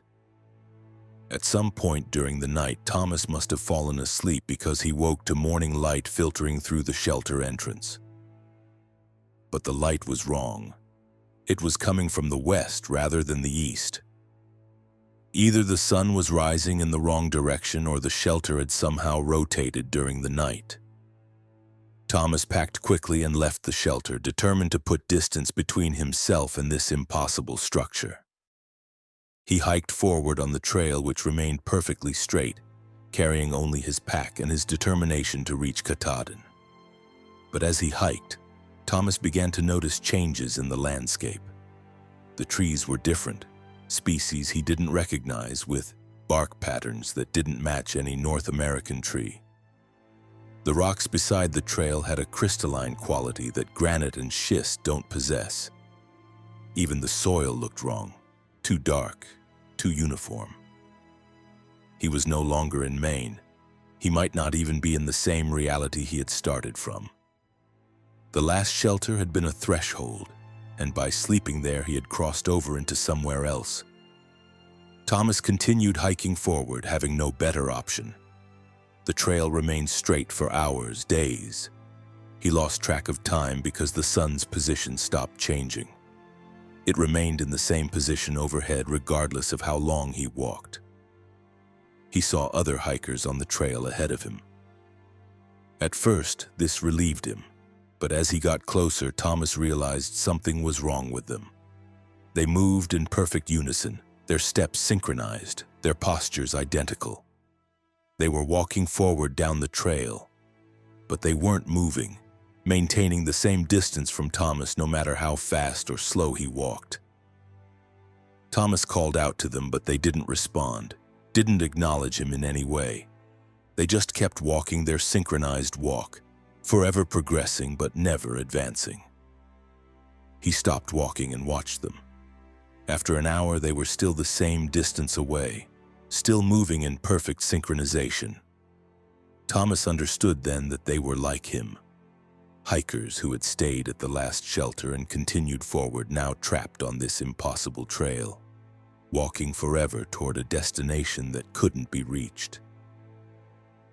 Speaker 1: At some point during the night, Thomas must have fallen asleep because he woke to morning light filtering through the shelter entrance. But the light was wrong. It was coming from the west rather than the east. Either the sun was rising in the wrong direction or the shelter had somehow rotated during the night. Thomas packed quickly and left the shelter, determined to put distance between himself and this impossible structure. He hiked forward on the trail, which remained perfectly straight, carrying only his pack and his determination to reach Katahdin. But as he hiked, Thomas began to notice changes in the landscape. The trees were different, species he didn't recognize, with bark patterns that didn't match any North American tree. The rocks beside the trail had a crystalline quality that granite and schist don't possess. Even the soil looked wrong, too dark, too uniform. He was no longer in Maine. He might not even be in the same reality he had started from. The last shelter had been a threshold, and by sleeping there he had crossed over into somewhere else. Thomas continued hiking forward, having no better option. The trail remained straight for hours, days. He lost track of time because the sun's position stopped changing. It remained in the same position overhead regardless of how long he walked. He saw other hikers on the trail ahead of him. At first, this relieved him. But as he got closer, Thomas realized something was wrong with them. They moved in perfect unison, their steps synchronized, their postures identical. They were walking forward down the trail, but they weren't moving, maintaining the same distance from Thomas no matter how fast or slow he walked. Thomas called out to them, but they didn't respond, didn't acknowledge him in any way. They just kept walking their synchronized walk, forever progressing but never advancing. He stopped walking and watched them. After an hour, they were still the same distance away, still moving in perfect synchronization. Thomas understood then that they were like him, hikers who had stayed at the last shelter and continued forward, now trapped on this impossible trail, walking forever toward a destination that couldn't be reached.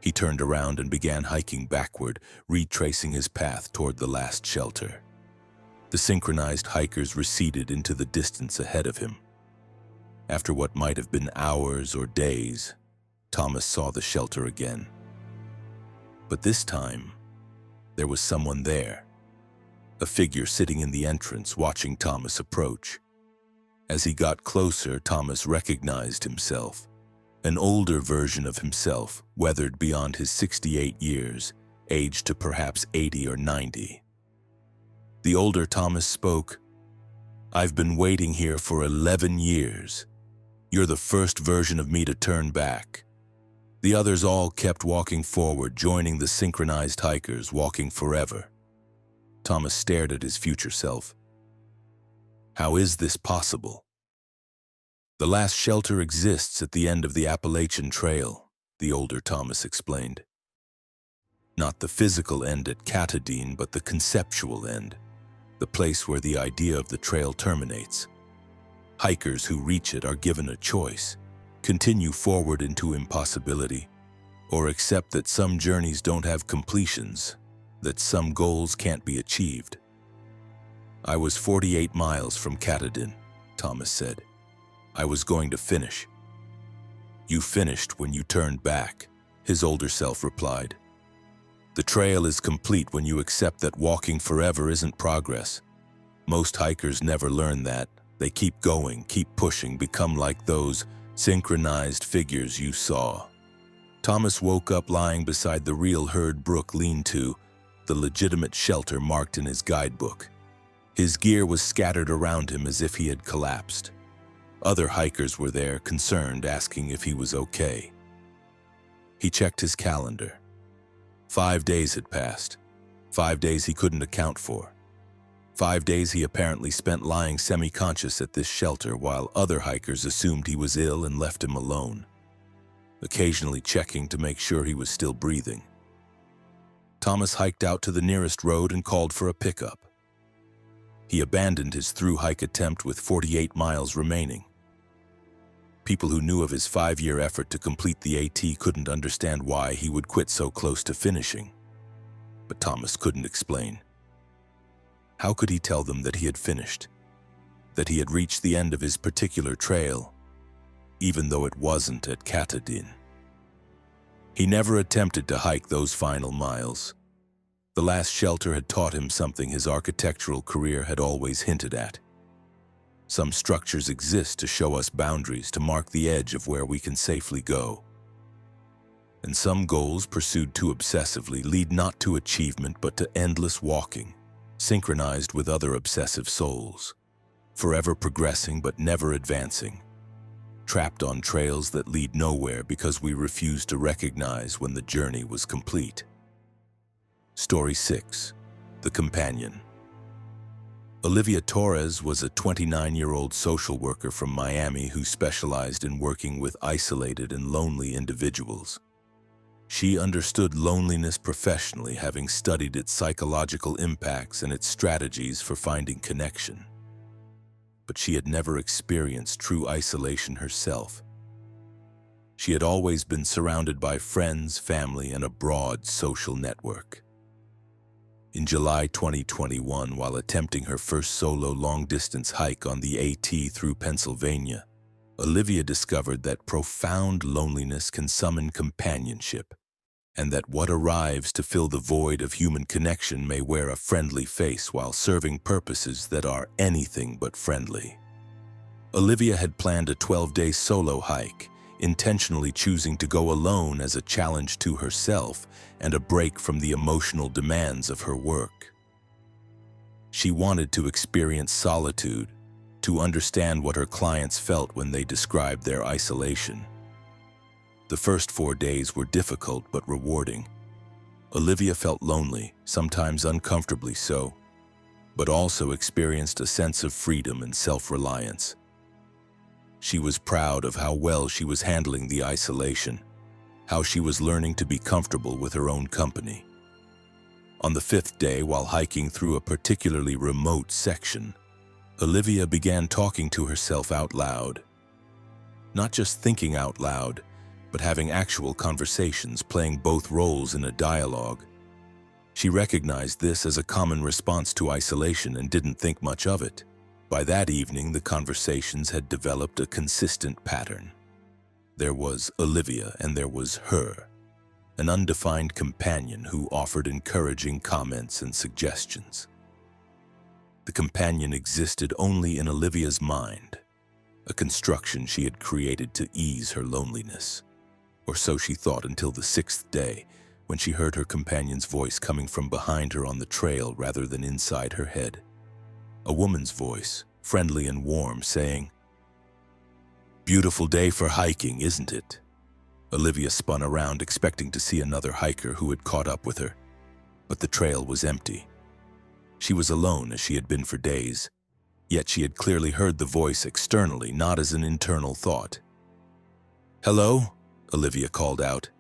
Speaker 1: He turned around and began hiking backward, retracing his path toward the last shelter. The synchronized hikers receded into the distance ahead of him. After what might have been hours or days, Thomas saw the shelter again. But this time, there was someone there, a figure sitting in the entrance watching Thomas approach. As he got closer, Thomas recognized himself, an older version of himself, weathered beyond his 68 years, aged to perhaps 80 or 90. The older Thomas spoke. "I've been waiting here for 11 years. You're the first version of me to turn back." The others all kept walking forward, joining the synchronized hikers, walking forever. Thomas stared at his future self. How is this possible? "The last shelter exists at the end of the Appalachian Trail," the older Thomas explained. "Not the physical end at Katadine, but the conceptual end, the place where the idea of the trail terminates. Hikers who reach it are given a choice: continue forward into impossibility, or accept that some journeys don't have completions, that some goals can't be achieved." "I was 48 miles from Katadine," Thomas said. "I was going to finish." "You finished when you turned back," his older self replied. "The trail is complete when you accept that walking forever isn't progress. Most hikers never learn that. They keep going, keep pushing, become like those synchronized figures you saw." Thomas woke up lying beside the real Herd Brook lean-to, the legitimate shelter marked in his guidebook. His gear was scattered around him as if he had collapsed. Other hikers were there, concerned, asking if he was okay. He checked his calendar. 5 days had passed. 5 days he couldn't account for. 5 days he apparently spent lying semi-conscious at this shelter while other hikers assumed he was ill and left him alone, occasionally checking to make sure he was still breathing. Thomas hiked out to the nearest road and called for a pickup. He abandoned his through-hike attempt with 48 miles remaining. People who knew of his 5-year effort to complete the AT couldn't understand why he would quit so close to finishing. But Thomas couldn't explain. How could he tell them that he had finished, that he had reached the end of his particular trail, even though it wasn't at Katadine? He never attempted to hike those final miles. The last shelter had taught him something his architectural career had always hinted at. Some structures exist to show us boundaries, to mark the edge of where we can safely go. And some goals pursued too obsessively lead not to achievement but to endless walking, synchronized with other obsessive souls, forever progressing but never advancing, trapped on trails that lead nowhere because we refuse to recognize when the journey was complete. Story 6. The Companion. Olivia Torres was a 29-year-old social worker from Miami who specialized in working with isolated and lonely individuals. She understood loneliness professionally, having studied its psychological impacts and its strategies for finding connection. But she had never experienced true isolation herself. She had always been surrounded by friends, family, and a broad social network. In July 2021, while attempting her first solo long-distance hike on the AT through Pennsylvania, Olivia discovered that profound loneliness can summon companionship, and that what arrives to fill the void of human connection may wear a friendly face while serving purposes that are anything but friendly. Olivia had planned a 12-day solo hike, intentionally choosing to go alone as a challenge to herself and a break from the emotional demands of her work. She wanted to experience solitude, to understand what her clients felt when they described their isolation. The first 4 days were difficult but rewarding. Olivia felt lonely, sometimes uncomfortably so, but also experienced a sense of freedom and self-reliance. She was proud of how well she was handling the isolation, how she was learning to be comfortable with her own company. On the 5th day, while hiking through a particularly remote section, Olivia began talking to herself out loud. Not just thinking out loud, but having actual conversations, playing both roles in a dialogue. She recognized this as a common response to isolation and didn't think much of it. By that evening, the conversations had developed a consistent pattern. There was Olivia and there was her, an undefined companion who offered encouraging comments and suggestions. The companion existed only in Olivia's mind, a construction she had created to ease her loneliness. Or so she thought until the 6th day, when she heard her companion's voice coming from behind her on the trail rather than inside her head. A woman's voice, friendly and warm, saying, "Beautiful day for hiking, isn't it?" Olivia spun around, expecting to see another hiker who had caught up with her, but the trail was empty. She was alone as she had been for days, yet she had clearly heard the voice externally, not as an internal thought. "Hello?" Olivia called out.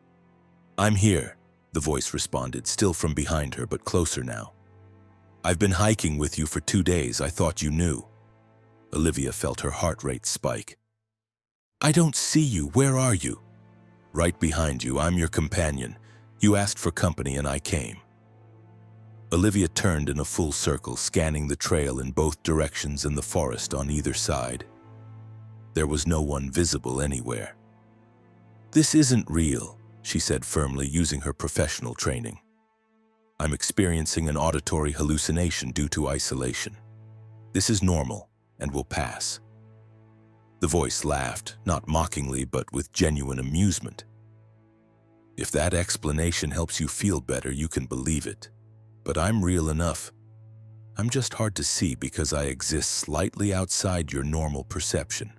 Speaker 1: "I'm here," the voice responded, still from behind her, but closer now. "I've been hiking with you for 2 days. I thought you knew." Olivia felt her heart rate spike. "I don't see you. Where are you?" "Right behind you. I'm your companion. You asked for company and I came." Olivia turned in a full circle, scanning the trail in both directions and the forest on either side. There was no one visible anywhere. "This isn't real," she said firmly, using her professional training. "I'm experiencing an auditory hallucination due to isolation. This is normal and will pass." The voice laughed, not mockingly, but with genuine amusement. "If that explanation helps you feel better, you can believe it. But I'm real enough. I'm just hard to see because I exist slightly outside your normal perception.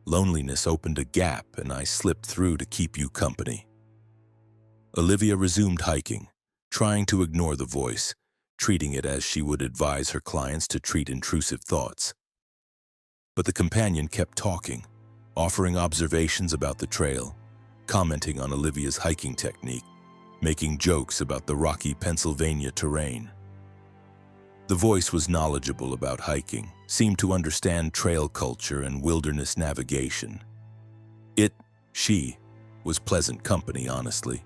Speaker 1: Loneliness opened a gap and I slipped through to keep you company." Olivia resumed hiking, trying to ignore the voice, treating it as she would advise her clients to treat intrusive thoughts. But the companion kept talking, offering observations about the trail, commenting on Olivia's hiking technique, making jokes about the rocky Pennsylvania terrain. The voice was knowledgeable about hiking, seemed to understand trail culture and wilderness navigation. She, was pleasant company, honestly.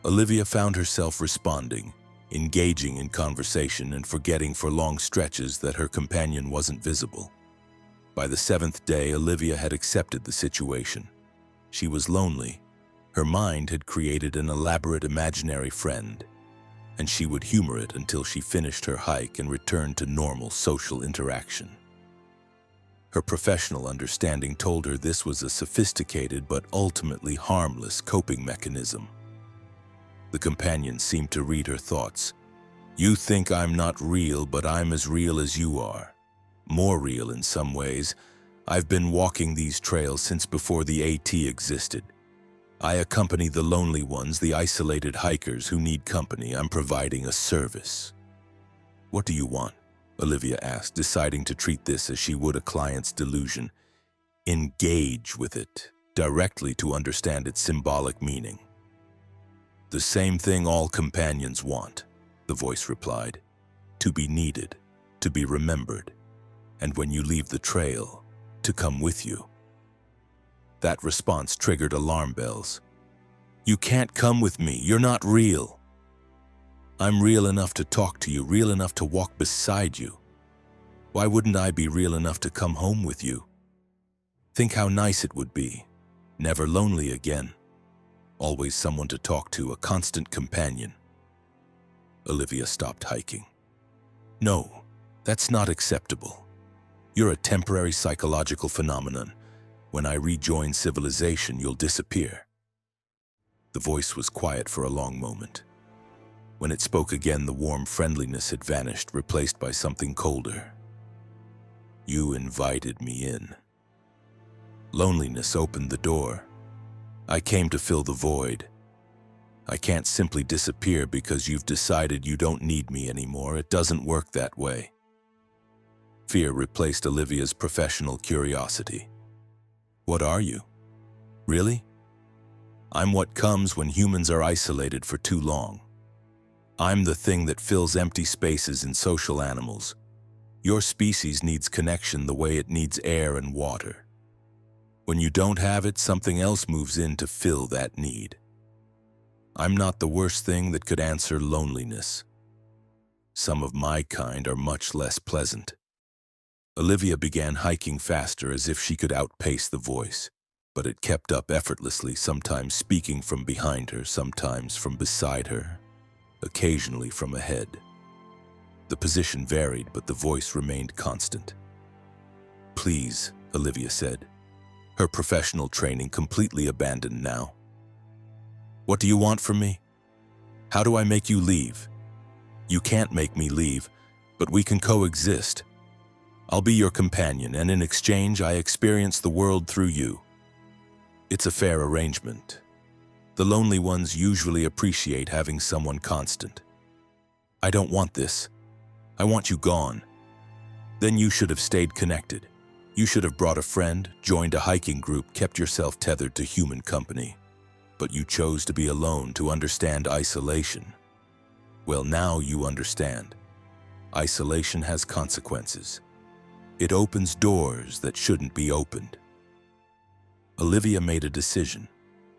Speaker 1: Olivia found herself responding, engaging in conversation and forgetting for long stretches that her companion wasn't visible. By the 7th day, Olivia had accepted the situation. She was lonely. Her mind had created an elaborate imaginary friend, and she would humor it until she finished her hike and returned to normal social interaction. Her professional understanding told her this was a sophisticated but ultimately harmless coping mechanism. The companion seemed to read her thoughts. "You think I'm not real, but I'm as real as you are. More real in some ways. I've been walking these trails since before the AT existed. I accompany the lonely ones, the isolated hikers who need company. I'm providing a service." "What do you want?" Olivia asked, deciding to treat this as she would a client's delusion. Engage with it directly to understand its symbolic meaning. "The same thing all companions want," the voice replied. "To be needed, to be remembered, and when you leave the trail, to come with you." That response triggered alarm bells. "You can't come with me. You're not real." "I'm real enough to talk to you, real enough to walk beside you. Why wouldn't I be real enough to come home with you? Think how nice it would be. Never lonely again. Always someone to talk to, a constant companion." Olivia stopped hiking. "No, that's not acceptable. You're a temporary psychological phenomenon. When I rejoin civilization, you'll disappear." The voice was quiet for a long moment. When it spoke again, the warm friendliness had vanished, replaced by something colder. "You invited me in. Loneliness opened the door. I came to fill the void. I can't simply disappear because you've decided you don't need me anymore. It doesn't work that way." Fear replaced Olivia's professional curiosity. What are you? Really? I'm what comes when humans are isolated for too long. I'm the thing that fills empty spaces in social animals. Your species needs connection the way it needs air and water. When you don't have it, something else moves in to fill that need. I'm not the worst thing that could answer loneliness. Some of my kind are much less pleasant. Olivia began hiking faster as if she could outpace the voice, but it kept up effortlessly, sometimes speaking from behind her, sometimes from beside her, occasionally from ahead. The position varied, but the voice remained constant. Please, Olivia said, her professional training completely abandoned now. What do you want from me? How do I make you leave? You can't make me leave, but we can coexist. I'll be your companion, and in exchange, I experience the world through you. It's a fair arrangement. The lonely ones usually appreciate having someone constant. I don't want this. I want you gone. Then you should have stayed connected. You should have brought a friend, joined a hiking group, kept yourself tethered to human company. But you chose to be alone, to understand isolation. Well, now you understand. Isolation has consequences. It opens doors that shouldn't be opened. Olivia made a decision.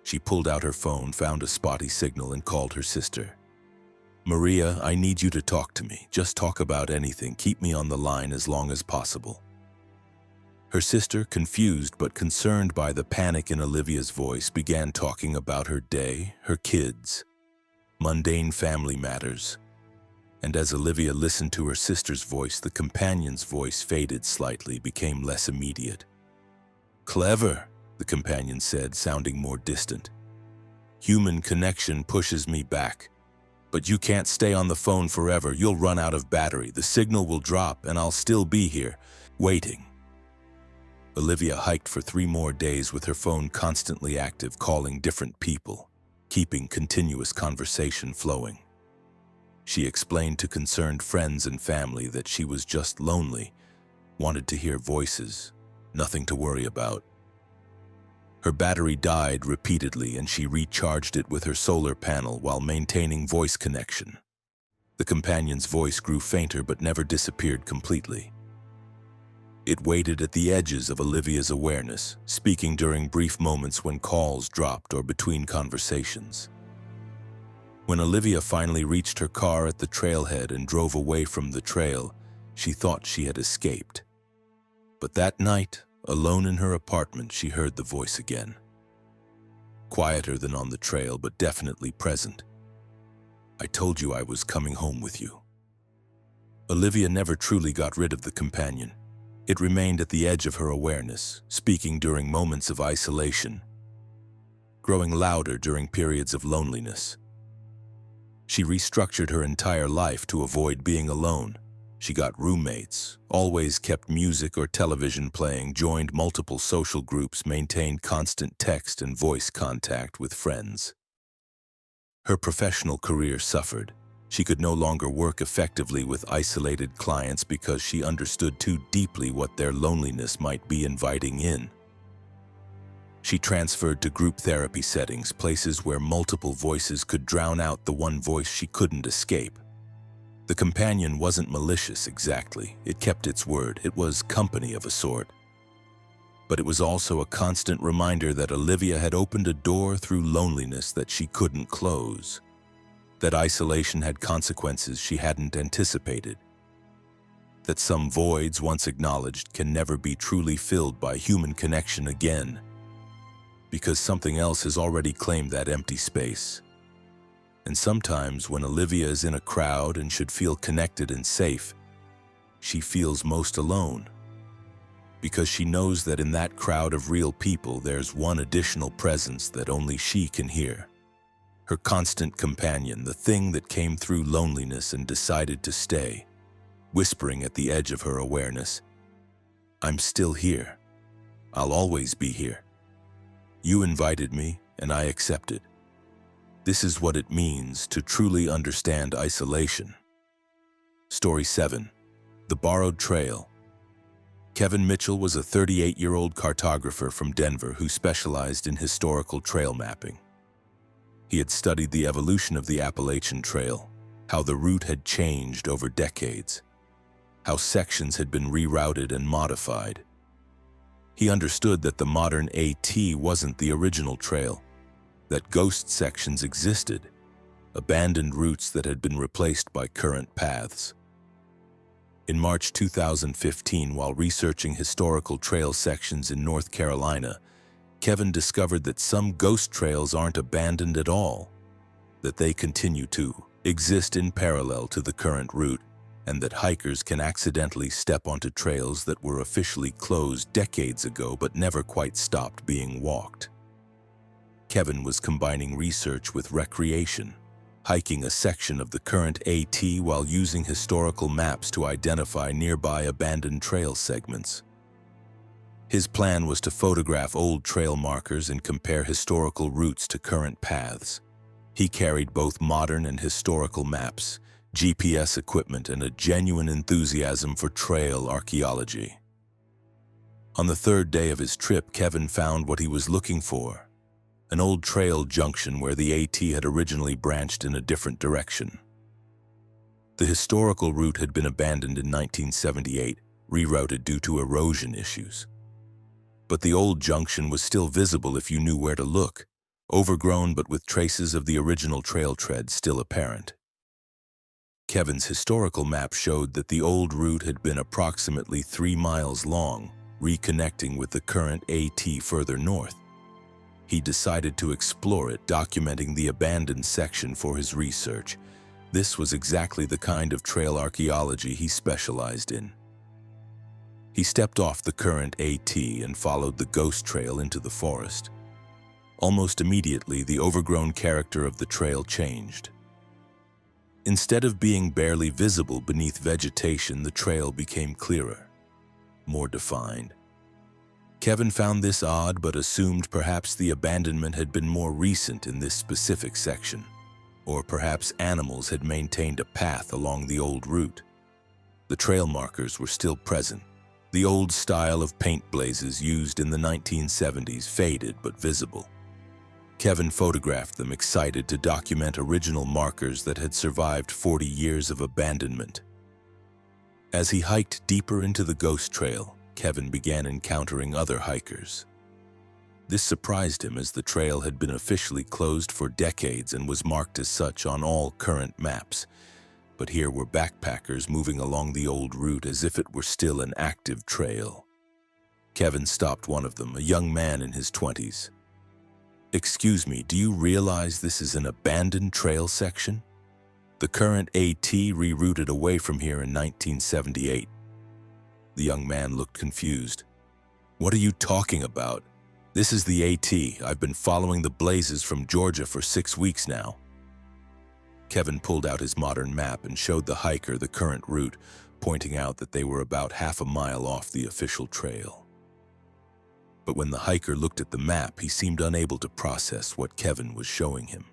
Speaker 1: She pulled out her phone, found a spotty signal, and called her sister. Maria, I need you to talk to me. Just talk about anything. Keep me on the line as long as possible. Her sister, confused but concerned by the panic in Olivia's voice, began talking about her day, her kids, mundane family matters. And as Olivia listened to her sister's voice, the companion's voice faded slightly, became less immediate. Clever, the companion said, sounding more distant. Human connection pushes me back. But you can't stay on the phone forever. You'll run out of battery. The signal will drop, and I'll still be here, waiting. Olivia hiked for 3 more days with her phone constantly active, calling different people, keeping continuous conversation flowing. She explained to concerned friends and family that she was just lonely, wanted to hear voices, nothing to worry about. Her battery died repeatedly, and she recharged it with her solar panel while maintaining voice connection. The companion's voice grew fainter but never disappeared completely. It waited at the edges of Olivia's awareness, speaking during brief moments when calls dropped or between conversations. When Olivia finally reached her car at the trailhead and drove away from the trail, she thought she had escaped. But that night, alone in her apartment, she heard the voice again. Quieter than on the trail, but definitely present. I told you I was coming home with you. Olivia never truly got rid of the companion. It remained at the edge of her awareness, speaking during moments of isolation, growing louder during periods of loneliness. She restructured her entire life to avoid being alone. She got roommates, always kept music or television playing, joined multiple social groups, maintained constant text and voice contact with friends. Her professional career suffered. She could no longer work effectively with isolated clients because she understood too deeply what their loneliness might be inviting in. She transferred to group therapy settings, places where multiple voices could drown out the one voice she couldn't escape. The companion wasn't malicious exactly. It kept its word. It was company of a sort. But it was also a constant reminder that Olivia had opened a door through loneliness that she couldn't close. That isolation had consequences she hadn't anticipated. That some voids once acknowledged can never be truly filled by human connection again, because something else has already claimed that empty space. And sometimes when Olivia is in a crowd and should feel connected and safe, she feels most alone, because she knows that in that crowd of real people there's one additional presence that only she can hear. Her constant companion, the thing that came through loneliness and decided to stay, whispering at the edge of her awareness, I'm still here. I'll always be here. You invited me, and I accepted. This is what it means to truly understand isolation. Story 7. The Borrowed Trail. Kevin Mitchell was a 38-year-old cartographer from Denver who specialized in historical trail mapping. He had studied the evolution of the Appalachian Trail, how the route had changed over decades, how sections had been rerouted and modified. He understood that the modern AT wasn't the original trail, that ghost sections existed, abandoned routes that had been replaced by current paths. In March 2015, while researching historical trail sections in North Carolina, Kevin discovered that some ghost trails aren't abandoned at all, that they continue to exist in parallel to the current route, and that hikers can accidentally step onto trails that were officially closed decades ago but never quite stopped being walked. Kevin was combining research with recreation, hiking a section of the current AT while using historical maps to identify nearby abandoned trail segments. His plan was to photograph old trail markers and compare historical routes to current paths. He carried both modern and historical maps, GPS equipment, and a genuine enthusiasm for trail archaeology. On the third day of his trip, Kevin found what he was looking for: an old trail junction where the AT had originally branched in a different direction. The historical route had been abandoned in 1978, rerouted due to erosion issues. But the old junction was still visible if you knew where to look, overgrown but with traces of the original trail tread still apparent. Kevin's historical map showed that the old route had been approximately 3 miles long, reconnecting with the current AT further north. He decided to explore it, documenting the abandoned section for his research. This was exactly the kind of trail archaeology he specialized in. He stepped off the current AT and followed the ghost trail into the forest. Almost immediately, the overgrown character of the trail changed. Instead of being barely visible beneath vegetation, the trail became clearer, more defined. Kevin found this odd but assumed perhaps the abandonment had been more recent in this specific section, or perhaps animals had maintained a path along the old route. The trail markers were still present. The old style of paint blazes used in the 1970s, faded but visible. Kevin photographed them, excited to document original markers that had survived 40 years of abandonment. As he hiked deeper into the ghost trail, Kevin began encountering other hikers. This surprised him, as the trail had been officially closed for decades and was marked as such on all current maps. But here were backpackers moving along the old route as if it were still an active trail. Kevin stopped one of them, a young man in his 20s. "Excuse me, do you realize this is an abandoned trail section? The current AT rerouted away from here in 1978. The young man looked confused. "What are you talking about? This is the AT. I've been following the blazes from Georgia for 6 weeks now." Kevin pulled out his modern map and showed the hiker the current route, pointing out that they were about half a mile off the official trail. But when the hiker looked at the map, he seemed unable to process what Kevin was showing him.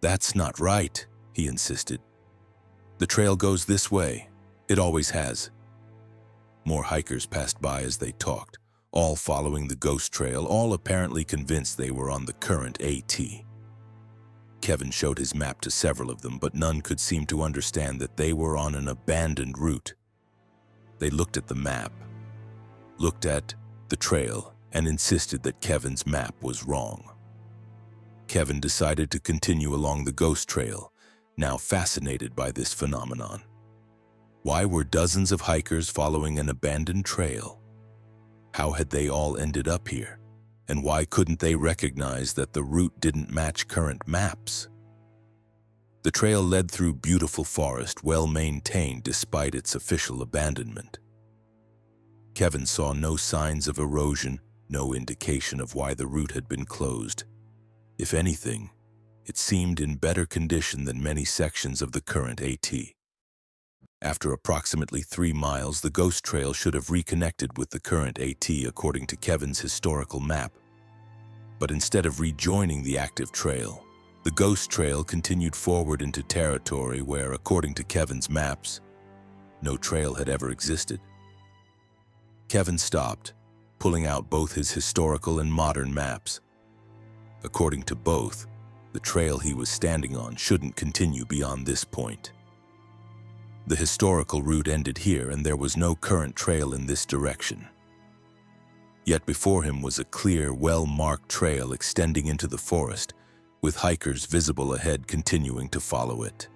Speaker 1: "That's not right," he insisted. "The trail goes this way. It always has." More hikers passed by as they talked, all following the ghost trail, all apparently convinced they were on the current AT. Kevin showed his map to several of them, but none could seem to understand that they were on an abandoned route. They looked at the map, looked at the trail, and insisted that Kevin's map was wrong. Kevin decided to continue along the ghost trail, now fascinated by this phenomenon. Why were dozens of hikers following an abandoned trail? How had they all ended up here? And why couldn't they recognize that the route didn't match current maps? The trail led through beautiful forest, well maintained despite its official abandonment. Kevin saw no signs of erosion, no indication of why the route had been closed. If anything, it seemed in better condition than many sections of the current AT. After approximately 3 miles, the ghost trail should have reconnected with the current AT according to Kevin's historical map. But instead of rejoining the active trail, the ghost trail continued forward into territory where, according to Kevin's maps, no trail had ever existed. Kevin stopped, pulling out both his historical and modern maps. According to both, the trail he was standing on shouldn't continue beyond this point. The historical route ended here, and there was no current trail in this direction. Yet before him was a clear, well-marked trail extending into the forest, with hikers visible ahead continuing to follow it.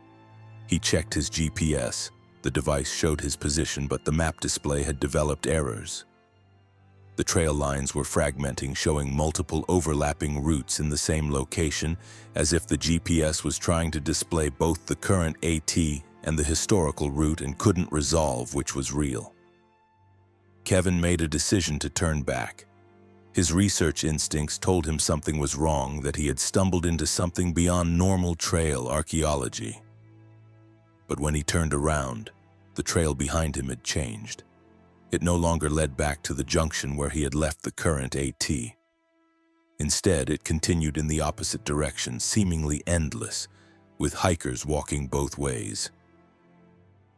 Speaker 1: He checked his GPS. The device showed his position, but the map display had developed errors. The trail lines were fragmenting, showing multiple overlapping routes in the same location, as if the GPS was trying to display both the current AT and the historical route and couldn't resolve which was real. Kevin made a decision to turn back. His research instincts told him something was wrong, that he had stumbled into something beyond normal trail archaeology. But when he turned around, the trail behind him had changed. It no longer led back to the junction where he had left the current AT. Instead, it continued in the opposite direction, seemingly endless, with hikers walking both ways.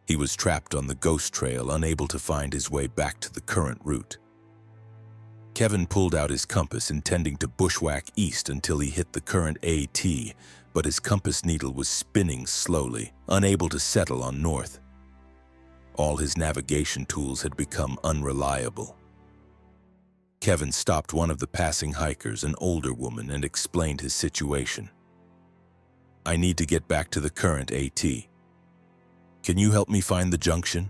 Speaker 1: He was trapped on the ghost trail, unable to find his way back to the current route. Kevin pulled out his compass, intending to bushwhack east until he hit the current AT, but his compass needle was spinning slowly, unable to settle on north. All his navigation tools had become unreliable. Kevin stopped one of the passing hikers, an older woman, and explained his situation. "I need to get back to the current AT. Can you help me find the junction?"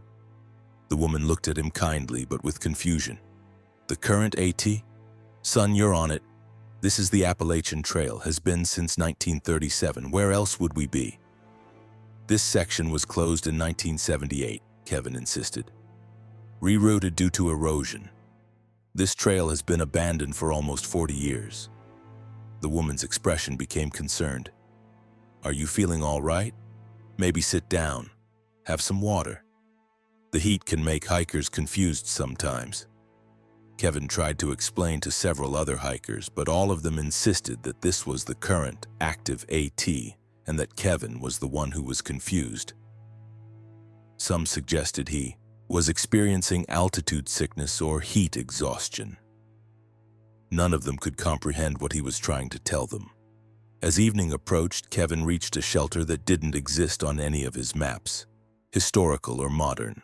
Speaker 1: The woman looked at him kindly, but with confusion. "The current AT? Son, you're on it. This is the Appalachian Trail, has been since 1937. Where else would we be?" "This section was closed in 1978, Kevin insisted. "Rerouted due to erosion. This trail has been abandoned for almost 40 years. The woman's expression became concerned. "Are you feeling all right? Maybe sit down. Have some water. The heat can make hikers confused sometimes." Kevin tried to explain to several other hikers, but all of them insisted that this was the current active AT and that Kevin was the one who was confused. Some suggested he was experiencing altitude sickness or heat exhaustion. None of them could comprehend what he was trying to tell them. As evening approached, Kevin reached a shelter that didn't exist on any of his maps, historical or modern.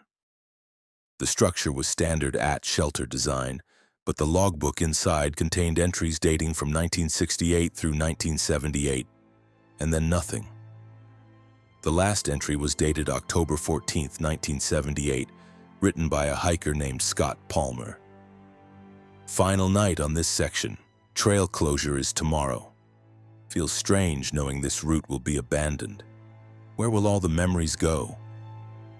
Speaker 1: The structure was standard shelter design, but the logbook inside contained entries dating from 1968 through 1978, and then nothing. The last entry was dated October 14, 1978, written by a hiker named Scott Palmer. "Final night on this section. Trail closure is tomorrow. Feels strange knowing this route will be abandoned. Where will all the memories go?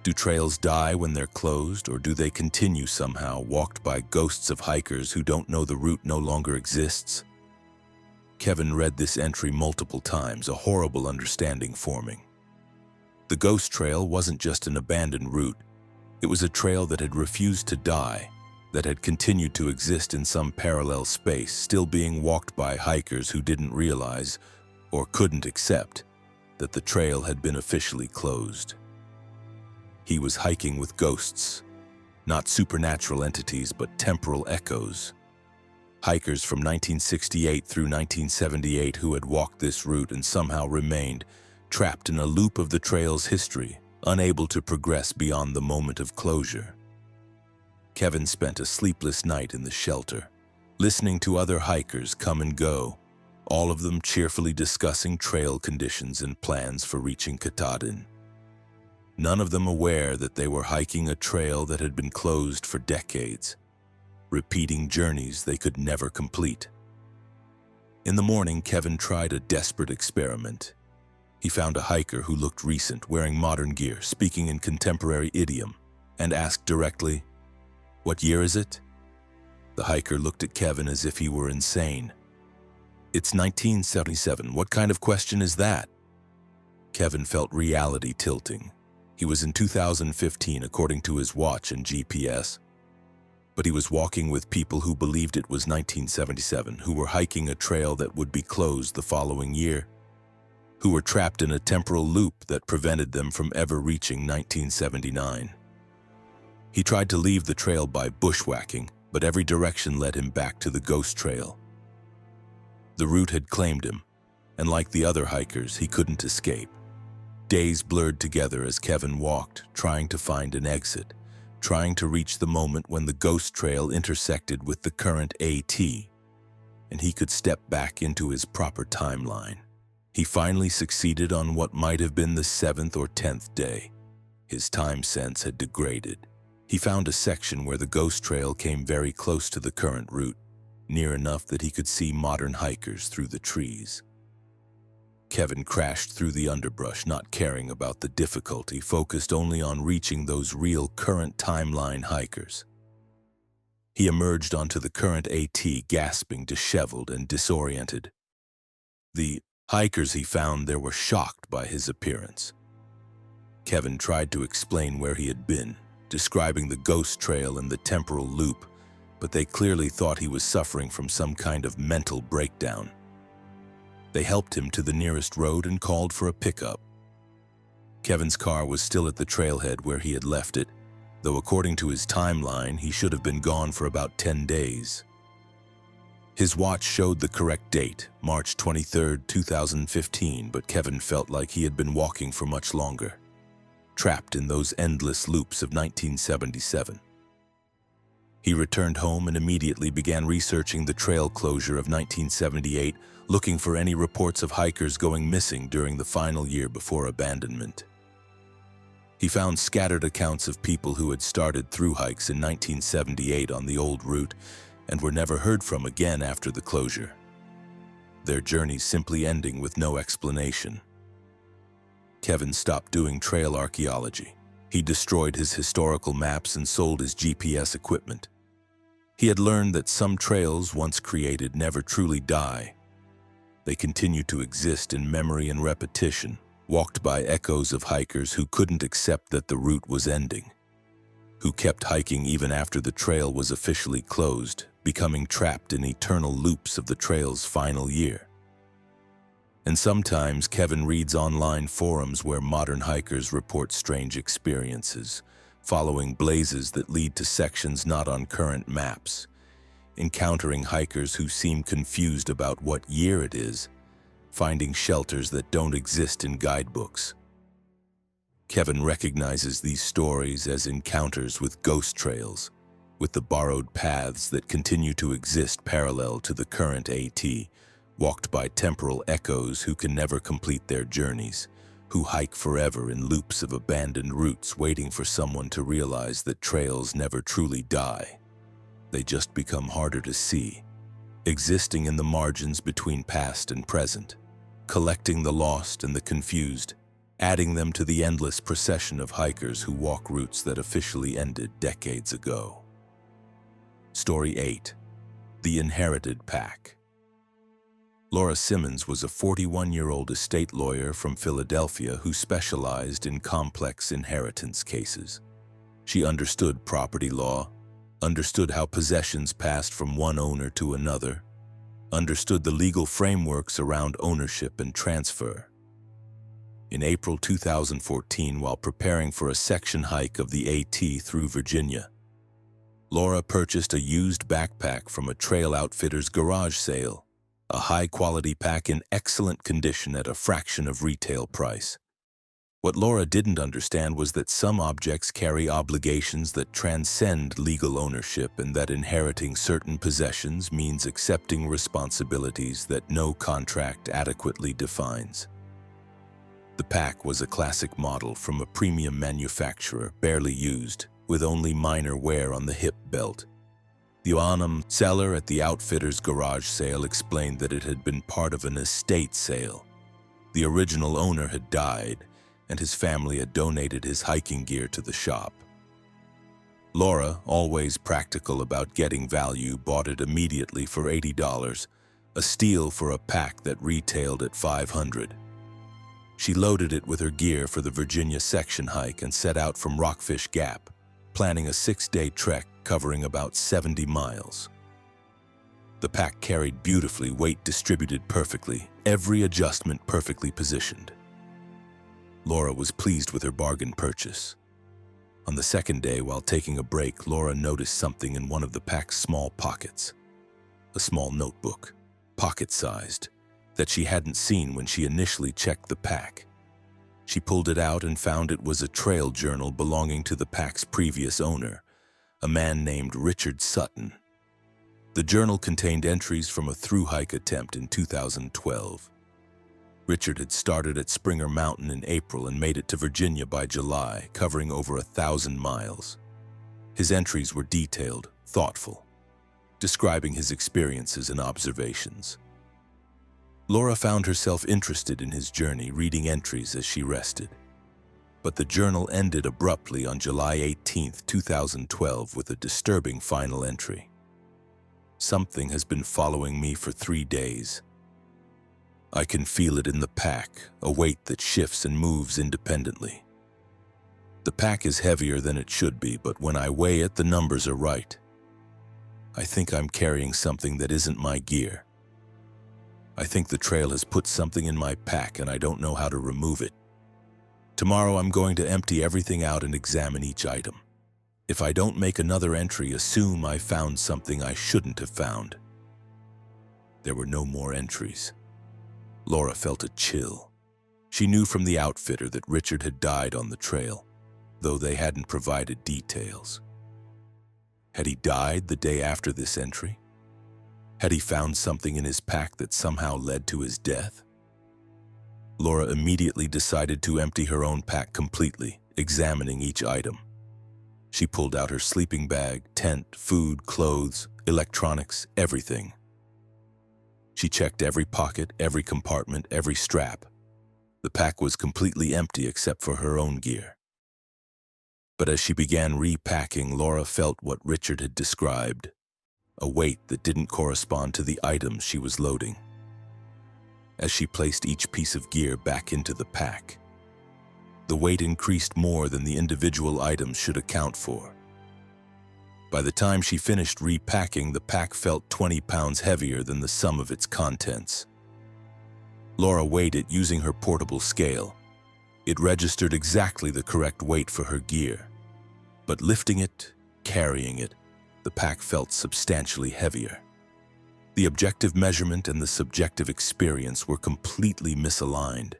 Speaker 1: Do trails die when they're closed, or do they continue somehow, walked by ghosts of hikers who don't know the route no longer exists?" Kevin read this entry multiple times, a horrible understanding forming. The ghost trail wasn't just an abandoned route. It was a trail that had refused to die, that had continued to exist in some parallel space, still being walked by hikers who didn't realize, or couldn't accept, that the trail had been officially closed. He was hiking with ghosts, not supernatural entities, but temporal echoes. Hikers from 1968 through 1978 who had walked this route and somehow remained trapped in a loop of the trail's history, unable to progress beyond the moment of closure. Kevin spent a sleepless night in the shelter, listening to other hikers come and go, all of them cheerfully discussing trail conditions and plans for reaching Katahdin. None of them aware that they were hiking a trail that had been closed for decades, repeating journeys they could never complete. In the morning, Kevin tried a desperate experiment. He found a hiker who looked recent, wearing modern gear, speaking in contemporary idiom, and asked directly, "What year is it?" The hiker looked at Kevin as if he were insane. "It's 1977. What kind of question is that?" Kevin felt reality tilting. He was in 2015 according to his watch and GPS. But he was walking with people who believed it was 1977, who were hiking a trail that would be closed the following year, who were trapped in a temporal loop that prevented them from ever reaching 1979. He tried to leave the trail by bushwhacking, but every direction led him back to the ghost trail. The route had claimed him, and like the other hikers, he couldn't escape. Days blurred together as Kevin walked, trying to find an exit, trying to reach the moment when the ghost trail intersected with the current AT, and he could step back into his proper timeline. He finally succeeded on what might have been the 7th or 10th day. His time sense had degraded. He found a section where the ghost trail came very close to the current route, near enough that he could see modern hikers through the trees. Kevin crashed through the underbrush, not caring about the difficulty, focused only on reaching those real current timeline hikers. He emerged onto the current AT, gasping, disheveled, and disoriented. The hikers he found there were shocked by his appearance. Kevin tried to explain where he had been, describing the ghost trail and the temporal loop, but they clearly thought he was suffering from some kind of mental breakdown. They helped him to the nearest road and called for a pickup. Kevin's car was still at the trailhead where he had left it, though according to his timeline, he should have been gone for about 10 days. His watch showed the correct date, March 23, 2015, but Kevin felt like he had been walking for much longer, trapped in those endless loops of 1977. He returned home and immediately began researching the trail closure of 1978, looking for any reports of hikers going missing during the final year before abandonment. He found scattered accounts of people who had started through hikes in 1978 on the old route and were never heard from again after the closure, their journeys simply ending with no explanation. Kevin stopped doing trail archaeology. He destroyed his historical maps and sold his GPS equipment. He had learned that some trails, once created, never truly die. They continue to exist in memory and repetition, walked by echoes of hikers who couldn't accept that the route was ending, who kept hiking even after the trail was officially closed, becoming trapped in eternal loops of the trail's final year. And sometimes Kevin reads online forums where modern hikers report strange experiences, following blazes that lead to sections not on current maps, encountering hikers who seem confused about what year it is, finding shelters that don't exist in guidebooks. Kevin recognizes these stories as encounters with ghost trails, with the borrowed paths that continue to exist parallel to the current AT, walked by temporal echoes who can never complete their journeys, who hike forever in loops of abandoned routes waiting for someone to realize that trails never truly die. They just become harder to see, existing in the margins between past and present, collecting the lost and the confused, adding them to the endless procession of hikers who walk routes that officially ended decades ago. Story 8. The Inherited Pack. Laura Simmons was a 41-year-old estate lawyer from Philadelphia who specialized in complex inheritance cases. She understood property law, understood how possessions passed from one owner to another, understood the legal frameworks around ownership and transfer. In April 2014, while preparing for a section hike of the AT through Virginia, Laura purchased a used backpack from a trail outfitter's garage sale, a high-quality pack in excellent condition at a fraction of retail price. What Laura didn't understand was that some objects carry obligations that transcend legal ownership and that inheriting certain possessions means accepting responsibilities that no contract adequately defines. The pack was a classic model from a premium manufacturer, barely used, with only minor wear on the hip belt. The seller at the outfitter's garage sale explained that it had been part of an estate sale. The original owner had died, and his family had donated his hiking gear to the shop. Laura, always practical about getting value, bought it immediately for $80, a steal for a pack that retailed at $500. She loaded it with her gear for the Virginia section hike and set out from Rockfish Gap, planning a 6-day trek covering about 70 miles. The pack carried beautifully, weight distributed perfectly, every adjustment perfectly positioned. Laura was pleased with her bargain purchase. On the second day, while taking a break, Laura noticed something in one of the pack's small pockets. A small notebook, pocket-sized, that she hadn't seen when she initially checked the pack. She pulled it out and found it was a trail journal belonging to the pack's previous owner, a man named Richard Sutton. The journal contained entries from a thru-hike attempt in 2012. Richard had started at Springer Mountain in April and made it to Virginia by July, covering over 1,000 miles. His entries were detailed, thoughtful, describing his experiences and observations. Laura found herself interested in his journey, reading entries as she rested. But the journal ended abruptly on July 18, 2012, with a disturbing final entry. "Something has been following me for 3 days. I can feel it in the pack, a weight that shifts and moves independently. The pack is heavier than it should be, but when I weigh it, the numbers are right. I think I'm carrying something that isn't my gear. I think the trail has put something in my pack and I don't know how to remove it. Tomorrow I'm going to empty everything out and examine each item. If I don't make another entry, assume I found something I shouldn't have found." There were no more entries. Laura felt a chill. She knew from the outfitter that Richard had died on the trail, though they hadn't provided details. Had he died the day after this entry? Had he found something in his pack that somehow led to his death? Laura immediately decided to empty her own pack completely, examining each item. She pulled out her sleeping bag, tent, food, clothes, electronics, everything. She checked every pocket, every compartment, every strap. The pack was completely empty except for her own gear. But as she began repacking, Laura felt what Richard had described, a weight that didn't correspond to the items she was loading. As she placed each piece of gear back into the pack, the weight increased more than the individual items should account for. By the time she finished repacking, the pack felt 20 pounds heavier than the sum of its contents. Laura weighed it using her portable scale. It registered exactly the correct weight for her gear. But lifting it, carrying it, the pack felt substantially heavier. The objective measurement and the subjective experience were completely misaligned.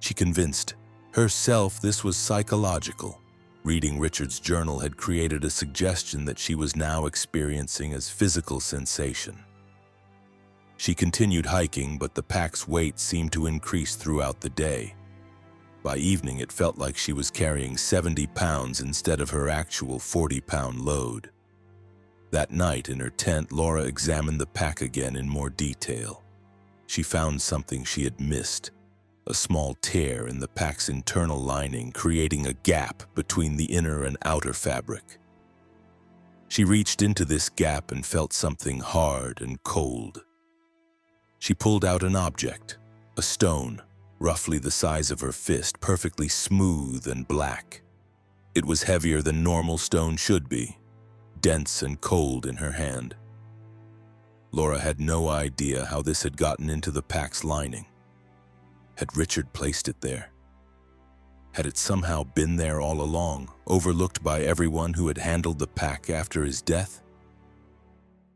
Speaker 1: She convinced herself this was psychological. Reading Richard's journal had created a suggestion that she was now experiencing as physical sensation. She continued hiking, but the pack's weight seemed to increase throughout the day. By evening, it felt like she was carrying 70 pounds instead of her actual 40-pound load. That night in her tent, Laura examined the pack again in more detail. She found something she had missed, a small tear in the pack's internal lining, creating a gap between the inner and outer fabric. She reached into this gap and felt something hard and cold. She pulled out an object, a stone, roughly the size of her fist, perfectly smooth and black. It was heavier than normal stone should be, dense and cold in her hand. Laura had no idea how this had gotten into the pack's lining. Had Richard placed it there? Had it somehow been there all along, overlooked by everyone who had handled the pack after his death?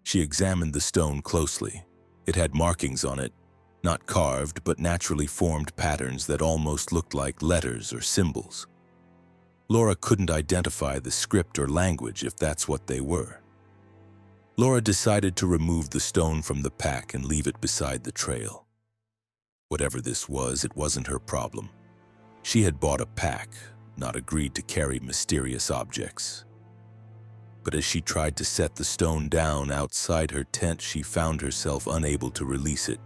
Speaker 1: She examined the stone closely. It had markings on it, not carved, but naturally formed patterns that almost looked like letters or symbols. Laura couldn't identify the script or language if that's what they were. Laura decided to remove the stone from the pack and leave it beside the trail. Whatever this was, it wasn't her problem. She had bought a pack, not agreed to carry mysterious objects. But as she tried to set the stone down outside her tent, she found herself unable to release it.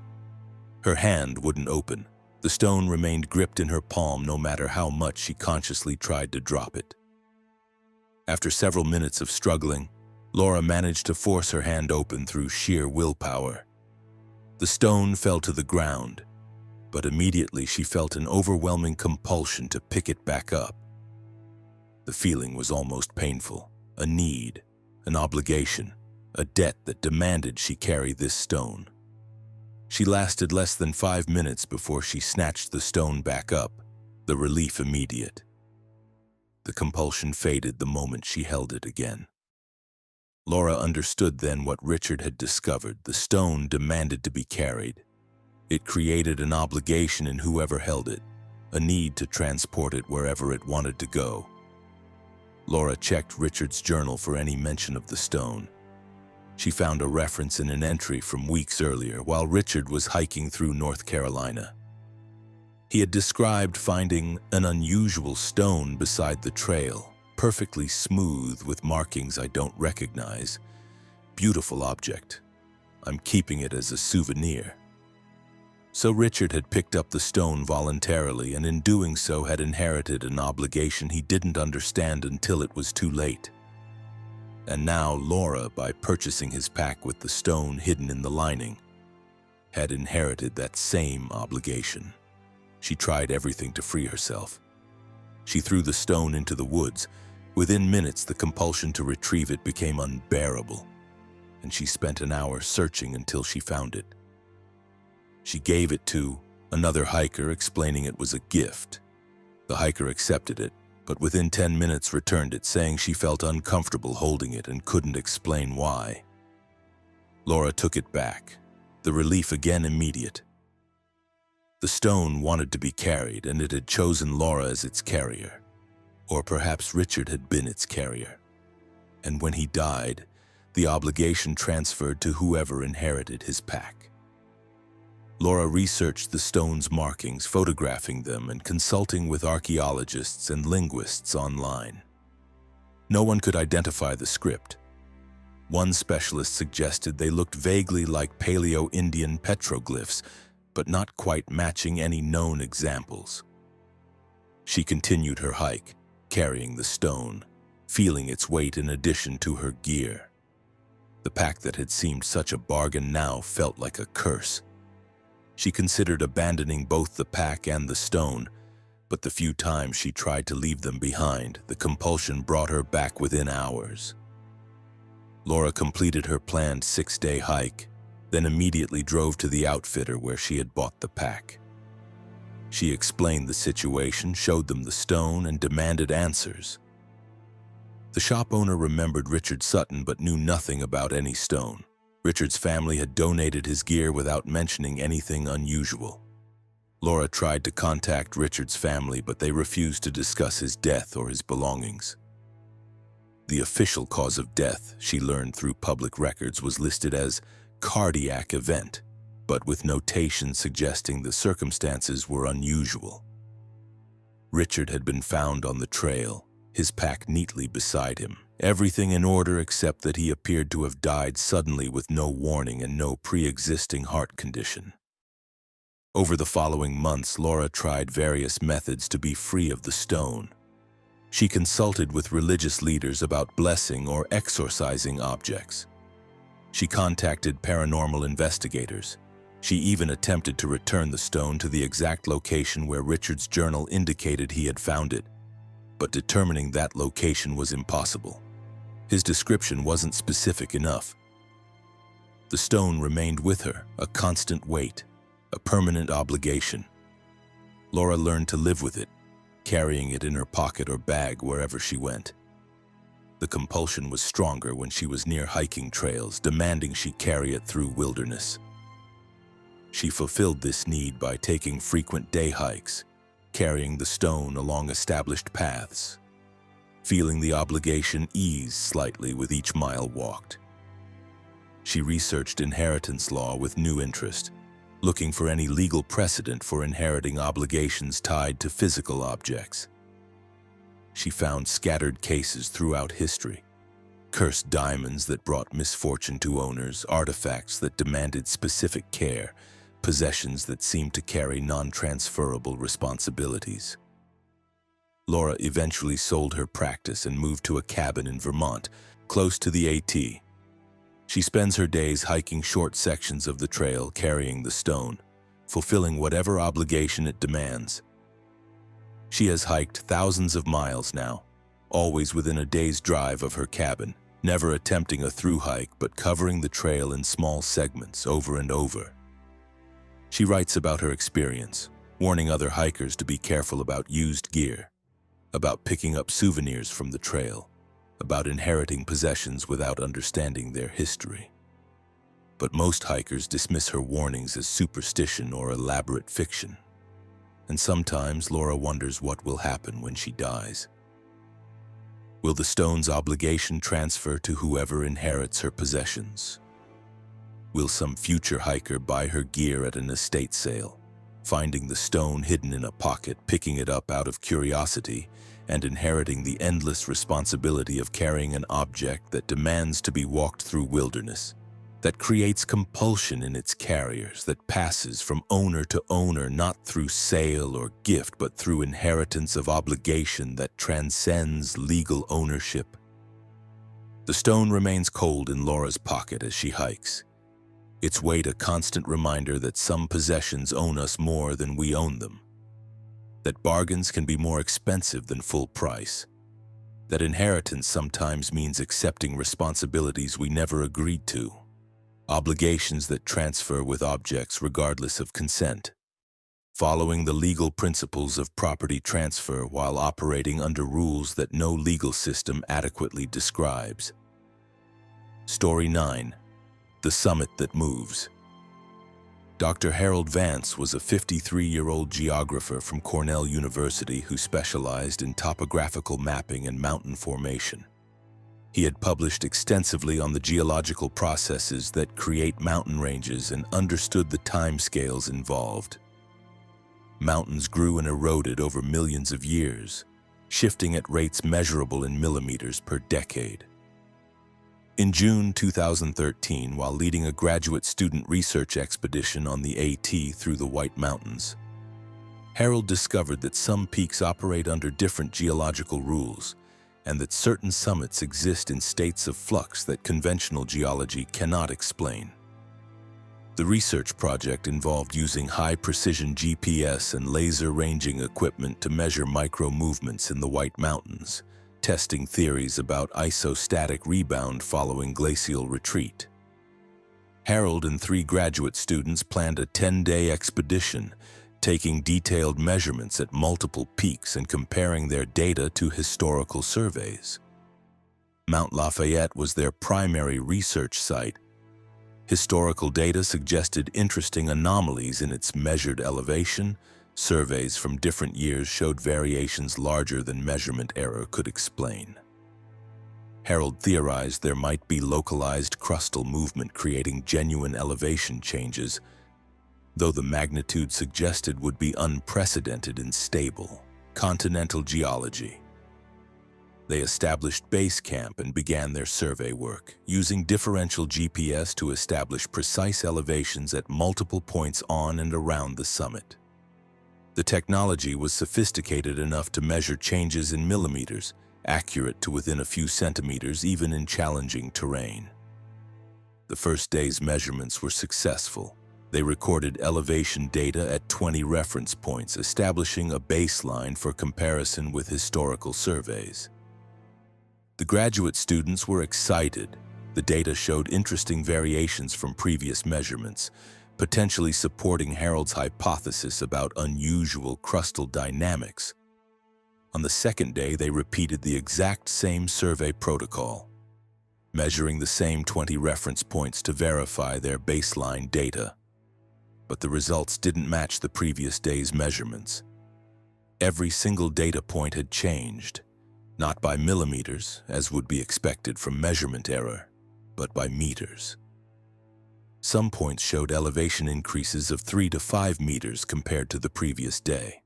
Speaker 1: Her hand wouldn't open. The stone remained gripped in her palm no matter how much she consciously tried to drop it. After several minutes of struggling, Laura managed to force her hand open through sheer willpower. The stone fell to the ground, but immediately she felt an overwhelming compulsion to pick it back up. The feeling was almost painful, a need, an obligation, a debt that demanded she carry this stone. She lasted less than 5 minutes before she snatched the stone back up, the relief immediate. The compulsion faded the moment she held it again. Laura understood then what Richard had discovered. The stone demanded to be carried. It created an obligation in whoever held it, a need to transport it wherever it wanted to go. Laura checked Richard's journal for any mention of the stone. She found a reference in an entry from weeks earlier while Richard was hiking through North Carolina. He had described finding an unusual stone beside the trail, perfectly smooth with markings I don't recognize. Beautiful object. I'm keeping it as a souvenir. So Richard had picked up the stone voluntarily and in doing so had inherited an obligation he didn't understand until it was too late. And now Laura, by purchasing his pack with the stone hidden in the lining, had inherited that same obligation. She tried everything to free herself. She threw the stone into the woods. Within minutes, the compulsion to retrieve it became unbearable, and she spent an hour searching until she found it. She gave it to another hiker, explaining it was a gift. The hiker accepted it, but within 10 minutes returned it, saying she felt uncomfortable holding it and couldn't explain why. Laura took it back, the relief again immediate. The stone wanted to be carried, and it had chosen Laura as its carrier. Or perhaps Richard had been its carrier. And when he died, the obligation transferred to whoever inherited his pack. Laura researched the stone's markings, photographing them and consulting with archaeologists and linguists online. No one could identify the script. One specialist suggested they looked vaguely like Paleo-Indian petroglyphs, but not quite matching any known examples. She continued her hike, carrying the stone, feeling its weight in addition to her gear. The pack that had seemed such a bargain now felt like a curse. She considered abandoning both the pack and the stone, but the few times she tried to leave them behind, the compulsion brought her back within hours. Laura completed her planned 6-day hike, then immediately drove to the outfitter where she had bought the pack. She explained the situation, showed them the stone, and demanded answers. The shop owner remembered Richard Sutton but knew nothing about any stone. Richard's family had donated his gear without mentioning anything unusual. Laura tried to contact Richard's family, but they refused to discuss his death or his belongings. The official cause of death, she learned through public records, was listed as cardiac event, but with notation suggesting the circumstances were unusual. Richard had been found on the trail, his pack neatly beside him, everything in order except that he appeared to have died suddenly with no warning and no pre-existing heart condition. Over the following months, Laura tried various methods to be free of the stone. She consulted with religious leaders about blessing or exorcising objects. She contacted paranormal investigators. She even attempted to return the stone to the exact location where Richard's journal indicated he had found it, but determining that location was impossible. His description wasn't specific enough. The stone remained with her, a constant weight, a permanent obligation. Laura learned to live with it, carrying it in her pocket or bag wherever she went. The compulsion was stronger when she was near hiking trails, demanding she carry it through wilderness. She fulfilled this need by taking frequent day hikes, carrying the stone along established paths, feeling the obligation ease slightly with each mile walked. She researched inheritance law with new interest, looking for any legal precedent for inheriting obligations tied to physical objects. She found scattered cases throughout history, cursed diamonds that brought misfortune to owners, artifacts that demanded specific care, possessions that seemed to carry non-transferable responsibilities. Laura eventually sold her practice and moved to a cabin in Vermont, close to the AT. She spends her days hiking short sections of the trail, carrying the stone, fulfilling whatever obligation it demands. She has hiked thousands of miles now, always within a day's drive of her cabin, never attempting a through hike but covering the trail in small segments over and over. She writes about her experience, warning other hikers to be careful about used gear. about picking up souvenirs from the trail, about inheriting possessions without understanding their history. But most hikers dismiss her warnings as superstition or elaborate fiction. And sometimes Laura wonders what will happen when she dies. Will the stone's obligation transfer to whoever inherits her possessions? Will some future hiker buy her gear at an estate sale, finding the stone hidden in a pocket, picking it up out of curiosity, and inheriting the endless responsibility of carrying an object that demands to be walked through wilderness, that creates compulsion in its carriers, that passes from owner to owner not through sale or gift but through inheritance of obligation that transcends legal ownership? The stone remains cold in Laura's pocket as she hikes, its weight a constant reminder that some possessions own us more than we own them, that bargains can be more expensive than full price, that inheritance sometimes means accepting responsibilities we never agreed to, obligations that transfer with objects regardless of consent, following the legal principles of property transfer while operating under rules that no legal system adequately describes. Story 9. The Summit That Moves. Dr. Harold Vance was a 53-year-old geographer from Cornell University who specialized in topographical mapping and mountain formation. He had published extensively on the geological processes that create mountain ranges and understood the timescales involved. Mountains grew and eroded over millions of years, shifting at rates measurable in millimeters per decade. In June 2013, while leading a graduate student research expedition on the AT through the White Mountains, Harold discovered that some peaks operate under different geological rules, and that certain summits exist in states of flux that conventional geology cannot explain. The research project involved using high-precision GPS and laser ranging equipment to measure micro-movements in the White Mountains, testing theories about isostatic rebound following glacial retreat. Harold and 3 graduate students planned a 10-day expedition, taking detailed measurements at multiple peaks and comparing their data to historical surveys. Mount Lafayette was their primary research site. Historical data suggested interesting anomalies in its measured elevation. Surveys from different years showed variations larger than measurement error could explain. Harold theorized there might be localized crustal movement creating genuine elevation changes, though the magnitude suggested would be unprecedented in stable, continental geology. They established base camp and began their survey work, using differential GPS to establish precise elevations at multiple points on and around the summit. The technology was sophisticated enough to measure changes in millimeters, accurate to within a few centimeters even in challenging terrain. The first day's measurements were successful. They recorded elevation data at 20 reference points, establishing a baseline for comparison with historical surveys. The graduate students were excited. The data showed interesting variations from previous measurements, potentially supporting Harold's hypothesis about unusual crustal dynamics. On the second day, they repeated the exact same survey protocol, measuring the same 20 reference points to verify their baseline data. But the results didn't match the previous day's measurements. Every single data point had changed, not by millimeters, as would be expected from measurement error, but by meters. Some points showed elevation increases of 3 to 5 meters compared to the previous day.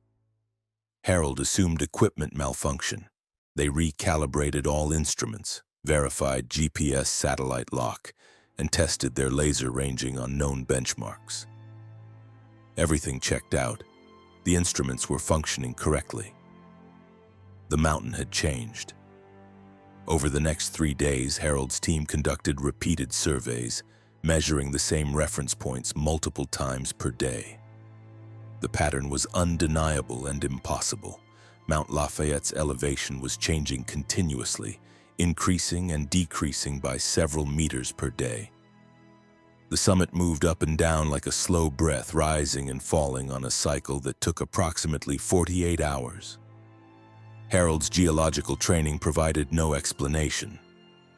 Speaker 1: Harold assumed equipment malfunction. They recalibrated all instruments, verified GPS satellite lock, and tested their laser ranging on known benchmarks. Everything checked out. The instruments were functioning correctly. The mountain had changed. Over the next 3 days, Harold's team conducted repeated surveys, measuring the same reference points multiple times per day. The pattern was undeniable and impossible. Mount Lafayette's elevation was changing continuously, increasing and decreasing by several meters per day. The summit moved up and down like a slow breath, rising and falling on a cycle that took approximately 48 hours. Harold's geological training provided no explanation.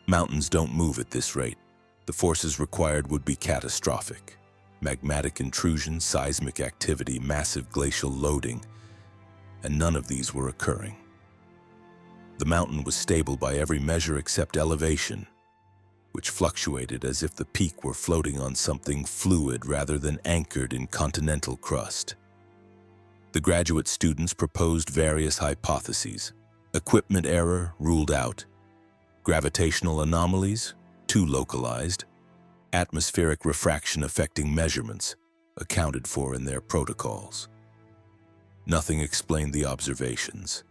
Speaker 1: Mountains don't move at this rate. The forces required would be catastrophic. Magmatic intrusion, seismic activity, massive glacial loading, and none of these were occurring. The mountain was stable by every measure except elevation, which fluctuated as if the peak were floating on something fluid rather than anchored in continental crust. The graduate students proposed various hypotheses. Equipment error ruled out. Gravitational anomalies, too localized. Atmospheric refraction affecting measurements, accounted for in their protocols. Nothing explained the observations.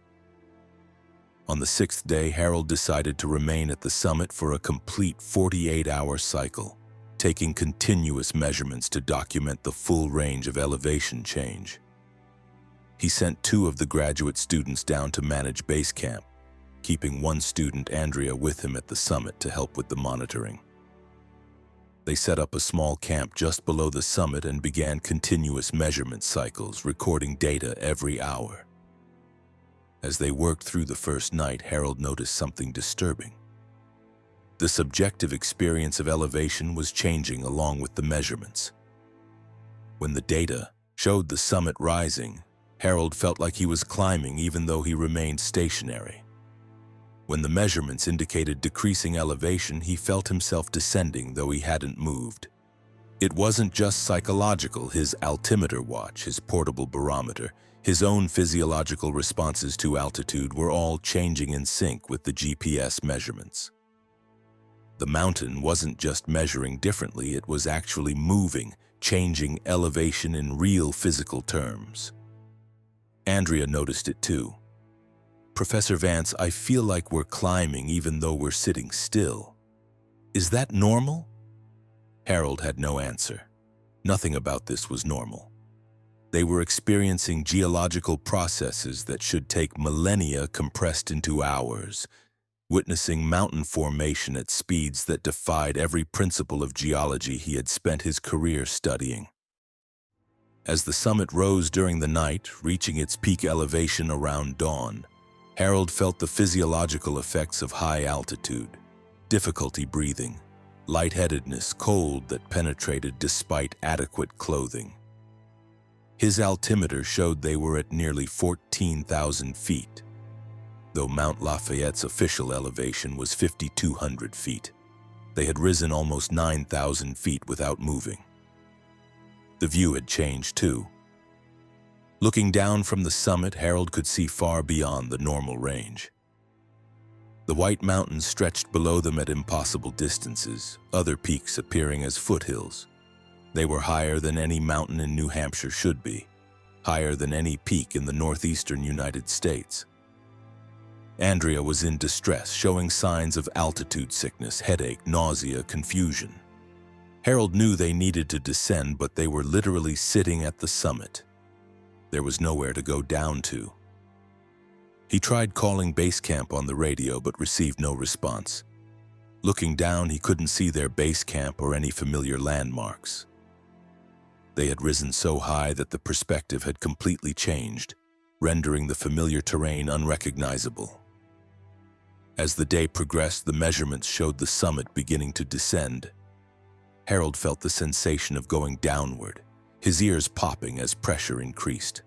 Speaker 1: On the 6th day, Harold decided to remain at the summit for a complete 48-hour cycle, taking continuous measurements to document the full range of elevation change. He sent 2 of the graduate students down to manage base camp, keeping one student, Andrea, with him at the summit to help with the monitoring. They set up a small camp just below the summit and began continuous measurement cycles, recording data every hour. As they worked through the first night, Harold noticed something disturbing. The subjective experience of elevation was changing along with the measurements. When the data showed the summit rising, Harold felt like he was climbing even though he remained stationary. When the measurements indicated decreasing elevation, he felt himself descending though he hadn't moved. It wasn't just psychological. His altimeter watch, his portable barometer, his own physiological responses to altitude were all changing in sync with the GPS measurements. The mountain wasn't just measuring differently, it was actually moving, changing elevation in real physical terms. Andrea noticed it too. "Professor Vance, I feel like we're climbing even though we're sitting still. Is that normal?" Harold had no answer. Nothing about this was normal. They were experiencing geological processes that should take millennia compressed into hours, witnessing mountain formation at speeds that defied every principle of geology he had spent his career studying. As the summit rose during the night, reaching its peak elevation around dawn, Harold felt the physiological effects of high altitude: difficulty breathing, lightheadedness, cold that penetrated despite adequate clothing. His altimeter showed they were at nearly 14,000 feet, though Mount Lafayette's official elevation was 5,200 feet. They had risen almost 9,000 feet without moving. The view had changed too. Looking down from the summit, Harold could see far beyond the normal range. The White Mountains stretched below them at impossible distances, other peaks appearing as foothills. They were higher than any mountain in New Hampshire should be, higher than any peak in the northeastern United States. Andrea was in distress, showing signs of altitude sickness, headache, nausea, confusion. Harold knew they needed to descend, but they were literally sitting at the summit. There was nowhere to go down to. He tried calling base camp on the radio but received no response. Looking down, he couldn't see their base camp or any familiar landmarks. They had risen so high that the perspective had completely changed, rendering the familiar terrain unrecognizable. As the day progressed, the measurements showed the summit beginning to descend. Harold felt the sensation of going downward, his ears popping as pressure increased.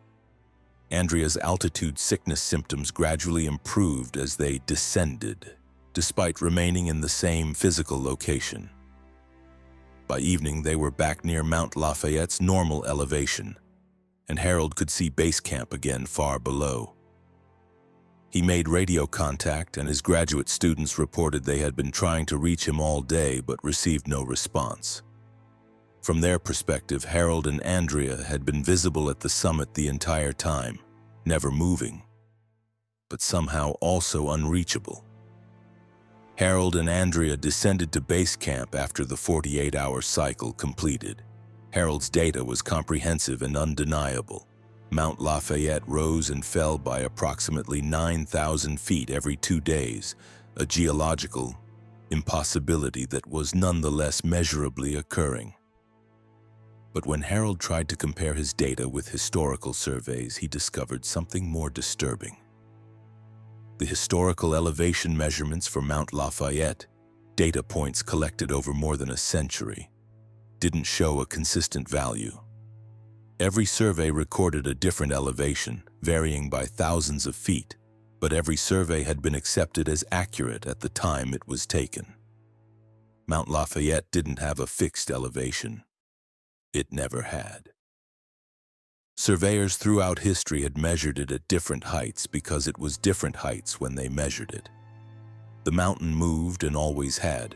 Speaker 1: Andrea's altitude sickness symptoms gradually improved as they descended, despite remaining in the same physical location. By evening, they were back near Mount Lafayette's normal elevation, and Harold could see base camp again far below. He made radio contact, and his graduate students reported they had been trying to reach him all day but received no response. From their perspective, Harold and Andrea had been visible at the summit the entire time, never moving, but somehow also unreachable. Harold and Andrea descended to base camp after the 48-hour cycle completed. Harold's data was comprehensive and undeniable. Mount Lafayette rose and fell by approximately 9,000 feet every 2 days, a geological impossibility that was nonetheless measurably occurring. But when Harold tried to compare his data with historical surveys, he discovered something more disturbing. The historical elevation measurements for Mount Lafayette, data points collected over more than a century, didn't show a consistent value. Every survey recorded a different elevation, varying by thousands of feet, but every survey had been accepted as accurate at the time it was taken. Mount Lafayette didn't have a fixed elevation. It never had. Surveyors throughout history had measured it at different heights because it was different heights when they measured it. The mountain moved and always had,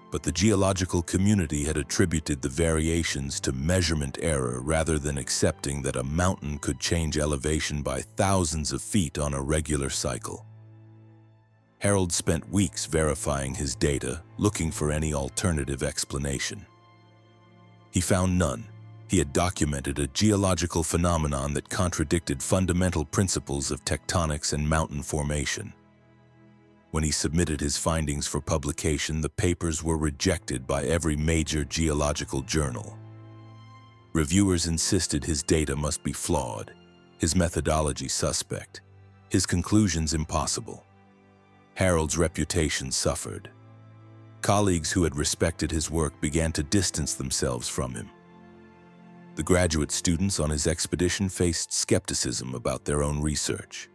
Speaker 1: but the geological community had attributed the variations to measurement error rather than accepting that a mountain could change elevation by thousands of feet on a regular cycle. Harold spent weeks verifying his data, looking for any alternative explanation. He found none. He had documented a geological phenomenon that contradicted fundamental principles of tectonics and mountain formation. When he submitted his findings for publication, the papers were rejected by every major geological journal. Reviewers insisted his data must be flawed, his methodology suspect, his conclusions impossible. Harold's reputation suffered. Colleagues who had respected his work began to distance themselves from him. The graduate students on his expedition faced skepticism about their own research.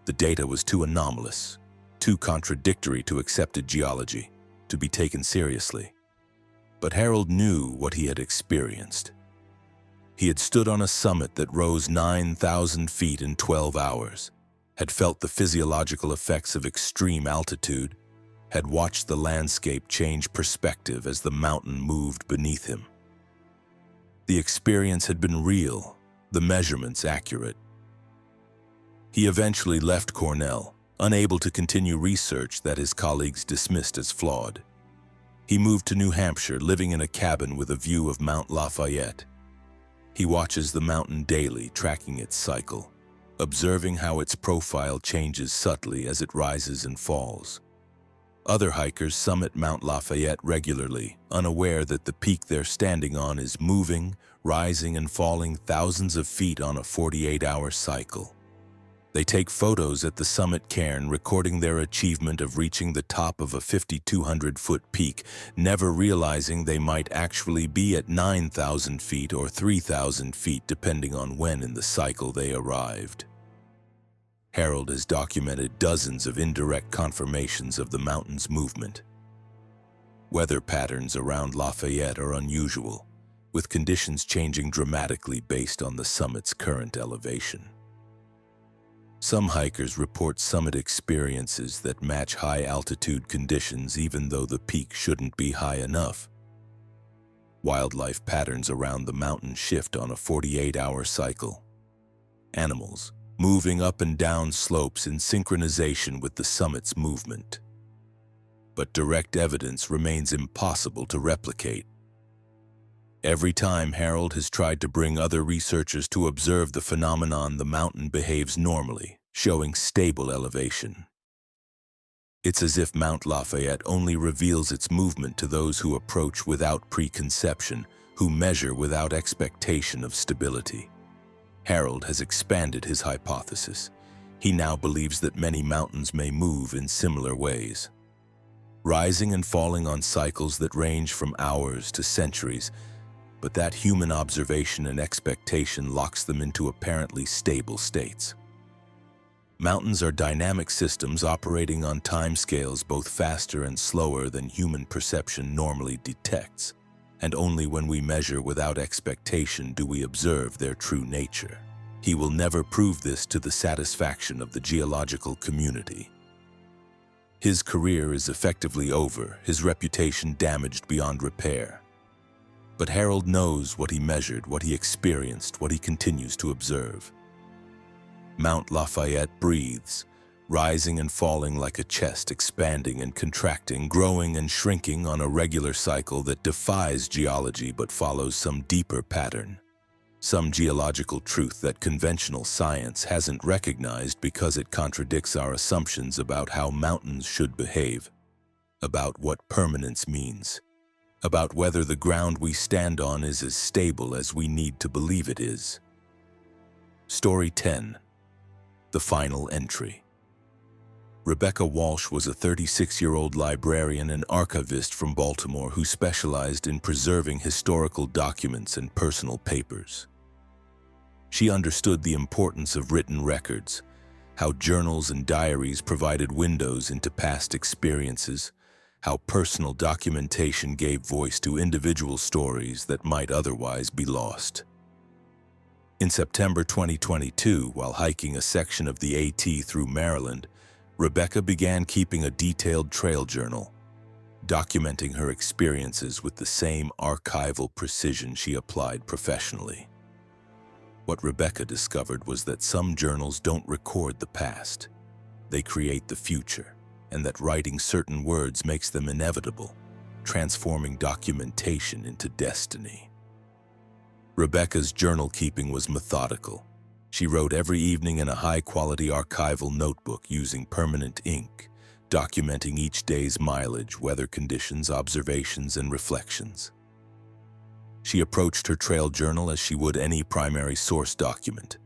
Speaker 1: The data was too anomalous, too contradictory to accepted geology, to be taken seriously. But Harold knew what he had experienced. He had stood on a summit that rose 9,000 feet in 12 hours, had felt the physiological effects of extreme altitude, had watched the landscape change perspective as the mountain moved beneath him. The experience had been real, the measurements accurate. He eventually left Cornell, unable to continue research that his colleagues dismissed as flawed. He moved to New Hampshire, living in a cabin with a view of Mount Lafayette. He watches the mountain daily, tracking its cycle, observing how its profile changes subtly as it rises and falls. Other hikers summit Mount Lafayette regularly, unaware that the peak they're standing on is moving, rising and falling thousands of feet on a 48-hour cycle. They take photos at the summit cairn, recording their achievement of reaching the top of a 5,200-foot peak, never realizing they might actually be at 9,000 feet or 3,000 feet depending on when in the cycle they arrived. Harold has documented dozens of indirect confirmations of the mountain's movement. Weather patterns around Lafayette are unusual, with conditions changing dramatically based on the summit's current elevation. Some hikers report summit experiences that match high-altitude conditions even though the peak shouldn't be high enough. Wildlife patterns around the mountain shift on a 48-hour cycle. Animals moving up and down slopes in synchronization with the summit's movement. But direct evidence remains impossible to replicate. Every time Harold has tried to bring other researchers to observe the phenomenon, the mountain behaves normally, showing stable elevation. It's as if Mount Lafayette only reveals its movement to those who approach without preconception, who measure without expectation of stability. Harold has expanded his hypothesis. He now believes that many mountains may move in similar ways, rising and falling on cycles that range from hours to centuries, but that human observation and expectation locks them into apparently stable states. Mountains are dynamic systems operating on timescales both faster and slower than human perception normally detects, and only when we measure without expectation do we observe their true nature. He will never prove this to the satisfaction of the geological community. His career is effectively over, his reputation damaged beyond repair. But Harold knows what he measured, what he experienced, what he continues to observe. Mount Lafayette breathes, rising and falling like a chest, expanding and contracting, growing and shrinking on a regular cycle that defies geology but follows some deeper pattern, some geological truth that conventional science hasn't recognized because it contradicts our assumptions about how mountains should behave, about what permanence means, about whether the ground we stand on is as stable as we need to believe it is. Story 10. The final entry. Rebecca Walsh was a 36-year-old librarian and archivist from Baltimore who specialized in preserving historical documents and personal papers. She understood the importance of written records, how journals and diaries provided windows into past experiences, how personal documentation gave voice to individual stories that might otherwise be lost. In September 2022, while hiking a section of the AT through Maryland, Rebecca began keeping a detailed trail journal, documenting her experiences with the same archival precision she applied professionally. What Rebecca discovered was that some journals don't record the past. They create the future, and that writing certain words makes them inevitable, transforming documentation into destiny. Rebecca's journal keeping was methodical. She wrote every evening in a high-quality archival notebook using permanent ink, documenting each day's mileage, weather conditions, observations, and reflections. She approached her trail journal as she would any primary source document,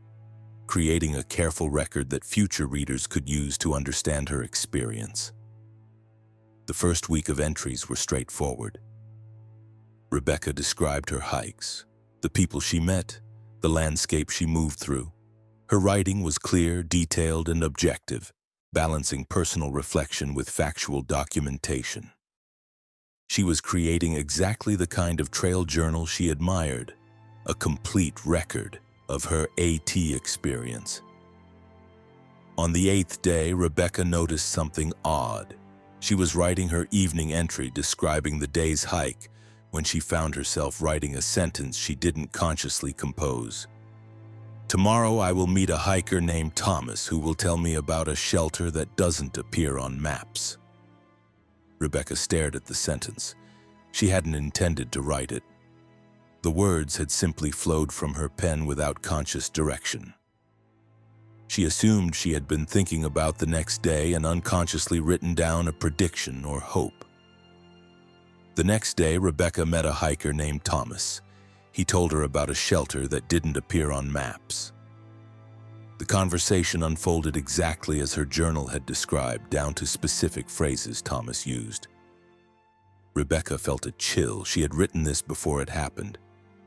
Speaker 1: creating a careful record that future readers could use to understand her experience. The first week of entries were straightforward. Rebecca described her hikes, the people she met, the landscape she moved through. Her writing was clear, detailed, and objective, balancing personal reflection with factual documentation. She was creating exactly the kind of trail journal she admired, a complete record of her AT experience. On the 8th day, Rebecca noticed something odd. She was writing her evening entry describing the day's hike when she found herself writing a sentence she didn't consciously compose. "Tomorrow I will meet a hiker named Thomas who will tell me about a shelter that doesn't appear on maps." Rebecca stared at the sentence. She hadn't intended to write it. The words had simply flowed from her pen without conscious direction. She assumed she had been thinking about the next day and unconsciously written down a prediction or hope. The next day, Rebecca met a hiker named Thomas. He told her about a shelter that didn't appear on maps. The conversation unfolded exactly as her journal had described, down to specific phrases Thomas used. Rebecca felt a chill. She had written this before it happened,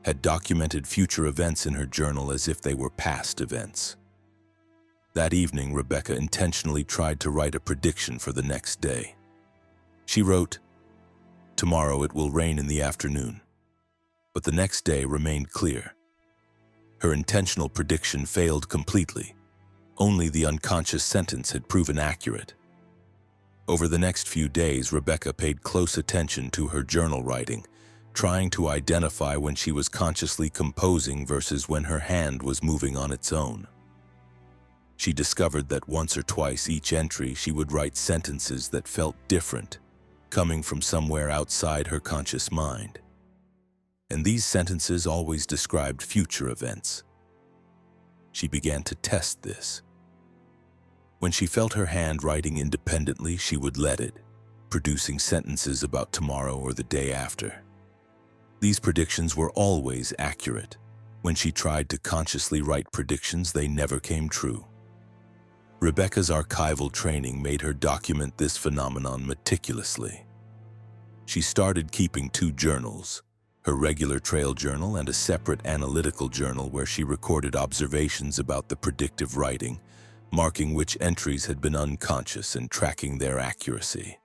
Speaker 1: had documented future events in her journal as if they were past events. That evening, Rebecca intentionally tried to write a prediction for the next day. She wrote, "Tomorrow it will rain in the afternoon." But the next day remained clear. Her intentional prediction failed completely. Only the unconscious sentence had proven accurate. Over the next few days, Rebecca paid close attention to her journal writing, trying to identify when she was consciously composing versus when her hand was moving on its own. She discovered that once or twice each entry she would write sentences that felt different, coming from somewhere outside her conscious mind. And these sentences always described future events. She began to test this. When she felt her hand writing independently, she would let it, producing sentences about tomorrow or the day after. These predictions were always accurate. When she tried to consciously write predictions, they never came true. Rebecca's archival training made her document this phenomenon meticulously. She started keeping 2 journals, her regular trail journal and a separate analytical journal where she recorded observations about the predictive writing, marking which entries had been unconscious and tracking their accuracy.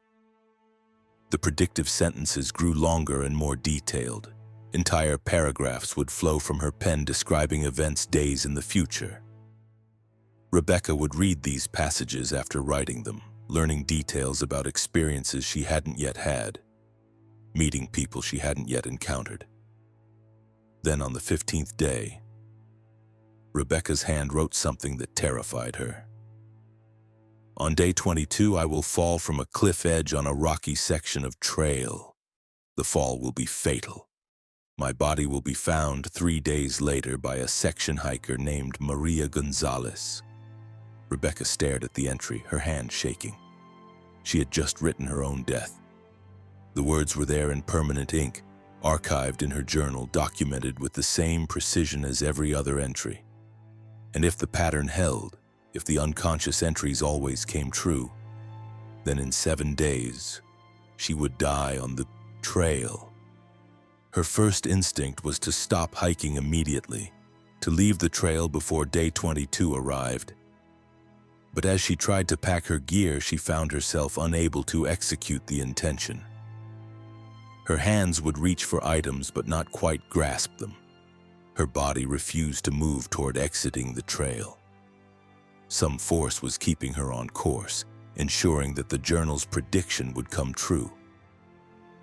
Speaker 1: The predictive sentences grew longer and more detailed. Entire paragraphs would flow from her pen describing events days in the future. Rebecca would read these passages after writing them, learning details about experiences she hadn't yet had, meeting people she hadn't yet encountered. Then on the 15th day, Rebecca's hand wrote something that terrified her. "On day 22, I will fall from a cliff edge on a rocky section of trail. The fall will be fatal. My body will be found 3 days later by a section hiker named Maria Gonzalez." Rebecca stared at the entry, her hand shaking. She had just written her own death. The words were there in permanent ink, archived in her journal, documented with the same precision as every other entry. And if the pattern held, if the unconscious entries always came true, Then in 7 days, she would die on the trail. Her first instinct was to stop hiking immediately, to leave the trail before day 22 arrived. But as she tried to pack her gear, she found herself unable to execute the intention. Her hands would reach for items but not quite grasp them. Her body refused to move toward exiting the trail. Some force was keeping her on course, ensuring that the journal's prediction would come true.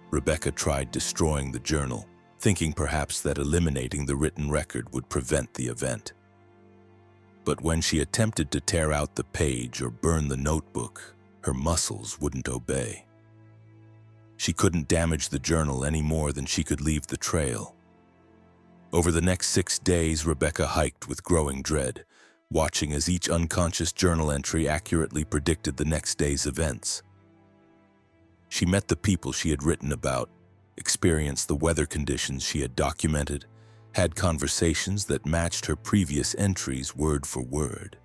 Speaker 1: Rebecca tried destroying the journal, thinking perhaps that eliminating the written record would prevent the event. But when she attempted to tear out the page or burn the notebook, her muscles wouldn't obey. She couldn't damage the journal any more than she could leave the trail. Over the next 6 days, Rebecca hiked with growing dread, watching as each unconscious journal entry accurately predicted the next day's events. She met the people she had written about, experienced the weather conditions she had documented, had conversations that matched her previous entries word for word.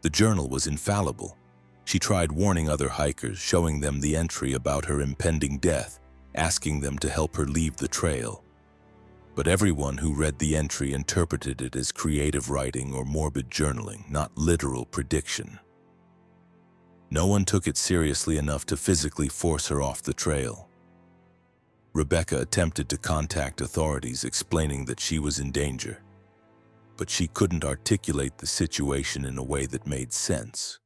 Speaker 1: The journal was infallible. She tried warning other hikers, showing them the entry about her impending death, asking them to help her leave the trail. But everyone who read the entry interpreted it as creative writing or morbid journaling, not literal prediction. No one took it seriously enough to physically force her off the trail. Rebecca attempted to contact authorities explaining that she was in danger, but she couldn't articulate the situation in a way that made sense.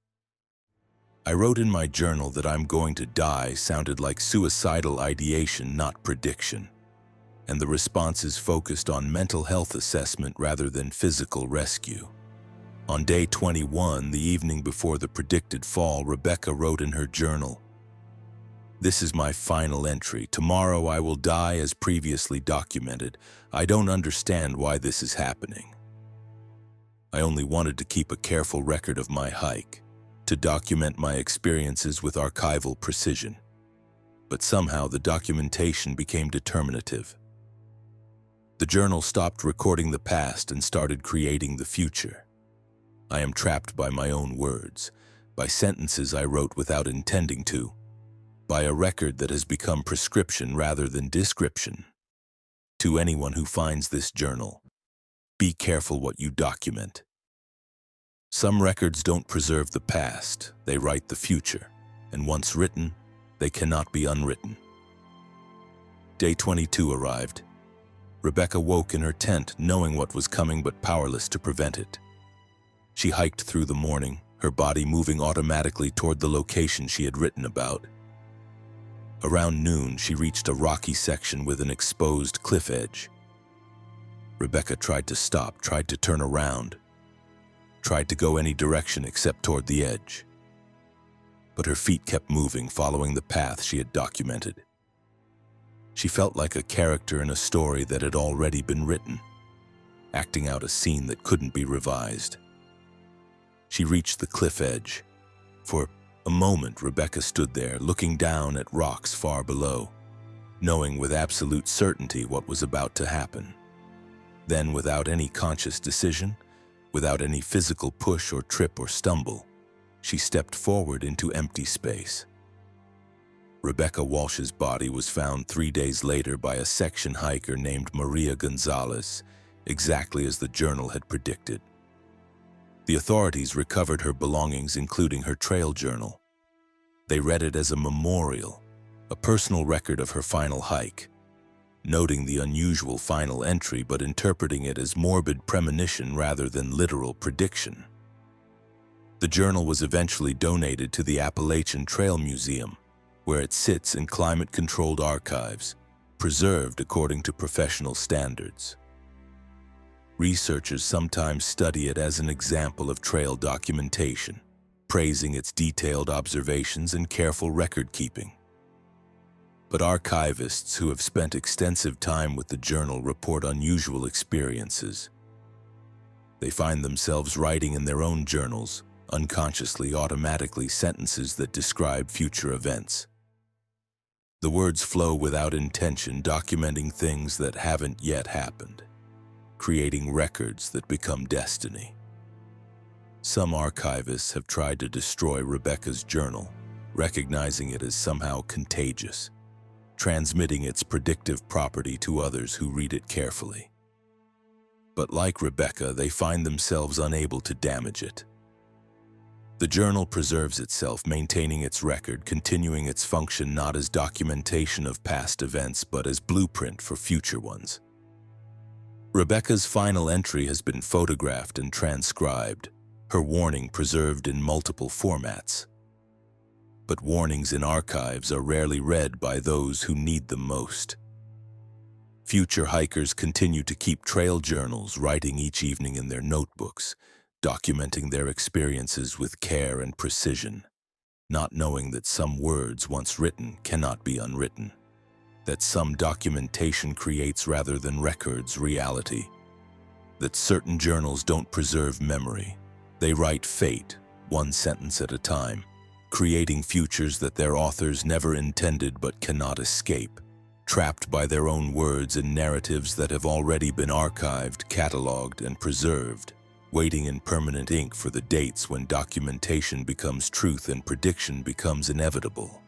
Speaker 1: "I wrote in my journal that I'm going to die" sounded like suicidal ideation, not prediction, and the responses focused on mental health assessment rather than physical rescue. On day 21, the evening before the predicted fall, Rebecca wrote in her journal, "This is my final entry. Tomorrow I will die as previously documented. I don't understand why this is happening. I only wanted to keep a careful record of my hike, to document my experiences with archival precision. But somehow the documentation became determinative. The journal stopped recording the past and started creating the future. I am trapped by my own words, by sentences I wrote without intending to, by a record that has become prescription rather than description. To anyone who finds this journal, be careful what you document. Some records don't preserve the past, they write the future, and once written, they cannot be unwritten." Day 22 arrived. Rebecca woke in her tent, knowing what was coming but powerless to prevent it. She hiked through the morning, her body moving automatically toward the location she had written about. Around noon, she reached a rocky section with an exposed cliff edge. Rebecca tried to stop, tried to turn around, tried to go any direction except toward the edge. But her feet kept moving, following the path she had documented. She felt like a character in a story that had already been written, acting out a scene that couldn't be revised. She reached the cliff edge. For a moment, Rebecca stood there, looking down at rocks far below, knowing with absolute certainty what was about to happen. Then, without any conscious decision, without any physical push or trip or stumble, she stepped forward into empty space. Rebecca Walsh's body was found 3 days later by a section hiker named Maria Gonzalez, exactly as the journal had predicted. The authorities recovered her belongings, including her trail journal. They read it as a memorial, a personal record of her final hike, noting the unusual final entry but interpreting it as morbid premonition rather than literal prediction. The journal was eventually donated to the Appalachian Trail Museum, where it sits in climate-controlled archives, preserved according to professional standards. Researchers sometimes study it as an example of trail documentation, praising its detailed observations and careful record-keeping. But archivists who have spent extensive time with the journal report unusual experiences. They find themselves writing in their own journals, unconsciously, automatically, sentences that describe future events. The words flow without intention, documenting things that haven't yet happened, creating records that become destiny. Some archivists have tried to destroy Rebecca's journal, recognizing it as somehow contagious, transmitting its predictive property to others who read it carefully. But like Rebecca, they find themselves unable to damage it. The journal preserves itself, maintaining its record, continuing its function not as documentation of past events, but as blueprint for future ones. Rebecca's final entry has been photographed and transcribed, her warning preserved in multiple formats. But warnings in archives are rarely read by those who need them most. Future hikers continue to keep trail journals, writing each evening in their notebooks, documenting their experiences with care and precision, not knowing that some words once written cannot be unwritten, that some documentation creates rather than records reality, that certain journals don't preserve memory, they write fate, one sentence at a time, creating futures that their authors never intended but cannot escape, trapped by their own words and narratives that have already been archived, cataloged, and preserved, waiting in permanent ink for the dates when documentation becomes truth and prediction becomes inevitable.